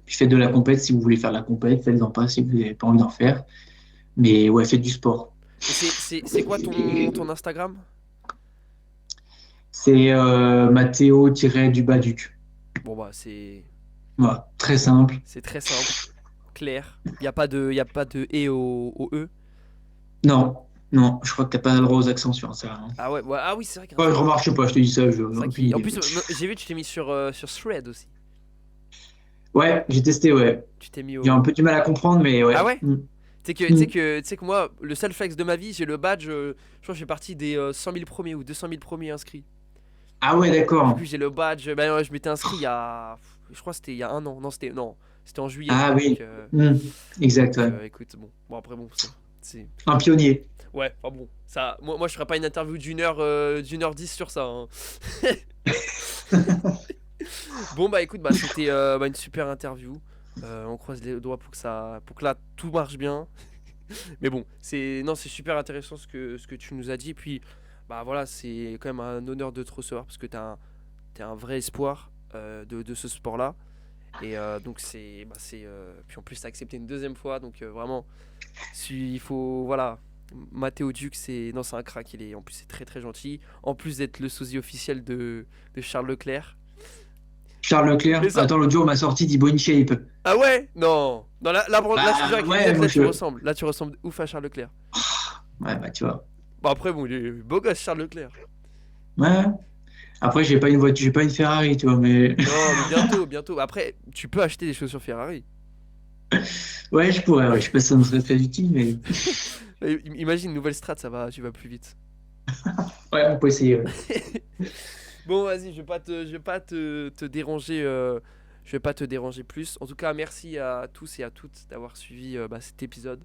faites de la compète si vous voulez faire de la compète, faites-en pas si vous n'avez pas envie d'en faire. Mais ouais, faites du sport. Et c'est quoi ton Instagram? C'est Mathéo-du-Baduc. Bon bah Voilà, très simple. c'est très simple, clair. Y a pas de et au E. Non, non, je crois que t'as pas le droit aux accents sur Instagram, hein. Ah ouais, ouais, ah oui, c'est vrai Ouais, je qu'Insta. remarque pas, je te dis ça, j'ai C'est vrai aucune en idée. plus, j'ai vu que tu t'es mis sur Thread aussi. Ouais, j'ai testé, ouais. Tu t'es mis J'ai un au. peu du mal à comprendre, mais Ah ouais. ouais? Mm. Mm. Tu sais que moi, le seul flex de ma vie, j'ai le badge. Je crois que je fais partie des 100 000 premiers ou 200 000 premiers inscrits. Ah ouais, Du coup, d'accord. j'ai le badge. Ben, ouais, je m'étais inscrit il y a. Je crois que c'était il y a un an. Non, c'était en juillet. Ah Donc, oui. Mm. Exact, ouais. écoute, bon, après, bon, c'est. Un pionnier. Ouais, enfin bon, ça. Moi, je ferai pas une interview d'une heure 10 sur ça, hein. Bon bah écoute, c'était une super interview. On croise les doigts pour que là tout marche bien. Mais bon, c'est super intéressant ce que tu nous as dit. Puis bah voilà, c'est quand même un honneur de te recevoir parce que t'es un vrai espoir de ce sport-là. Et donc puis en plus t'as accepté une deuxième fois, donc vraiment il faut voilà. Mathéo Duc c'est un crack, en plus c'est très très gentil. En plus d'être le sosie officiel de Charles Leclerc. Charles Leclerc, Mais ça- attends, l'autre jour, on m'a sorti d'Ibo InShape. Ah ouais? Non. Non là je te jure avec les Ouais, lunettes, moi, là tu ressembles. Là tu ressembles ouf à Charles Leclerc. Ouais, bah, tu vois. Bon après bon il est beau gosse Charles Leclerc. Ouais. Après, j'ai pas une voiture, j'ai pas une Ferrari, tu vois, mais. Non mais bientôt. Après tu peux acheter des chaussures Ferrari. Ouais, je pourrais, ouais. Je sais pas si ça me serait très utile, mais. Imagine une nouvelle strat, tu vas plus vite. Ouais, on peut essayer. Ouais. Bon, vas-y, je vais pas te déranger. Je vais pas te déranger plus. En tout cas, merci à tous et à toutes d'avoir suivi cet épisode.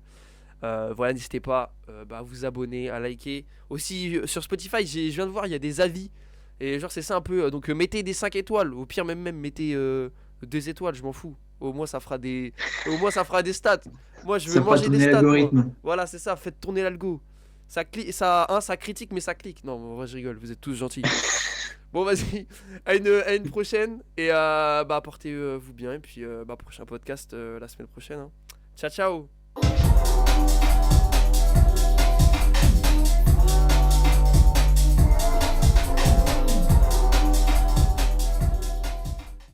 Voilà, n'hésitez pas à vous abonner, à liker. Aussi sur Spotify, je viens de voir, il y a des avis. Et genre, c'est ça un peu. Donc, mettez des 5 étoiles. Au pire, même mettez 2 étoiles, je m'en fous. Au moins, ça fera des stats. Moi, je veux Ça fera manger des tourner stats. Moi. l'algorithme. Voilà, c'est ça. Faites tourner l'algo. Ça critique, mais ça clique. Non, en vrai, je rigole. Vous êtes tous gentils. Bon, vas-y. À une prochaine. Et portez-vous bien. Et puis, prochain podcast la semaine prochaine. Hein. Ciao, ciao.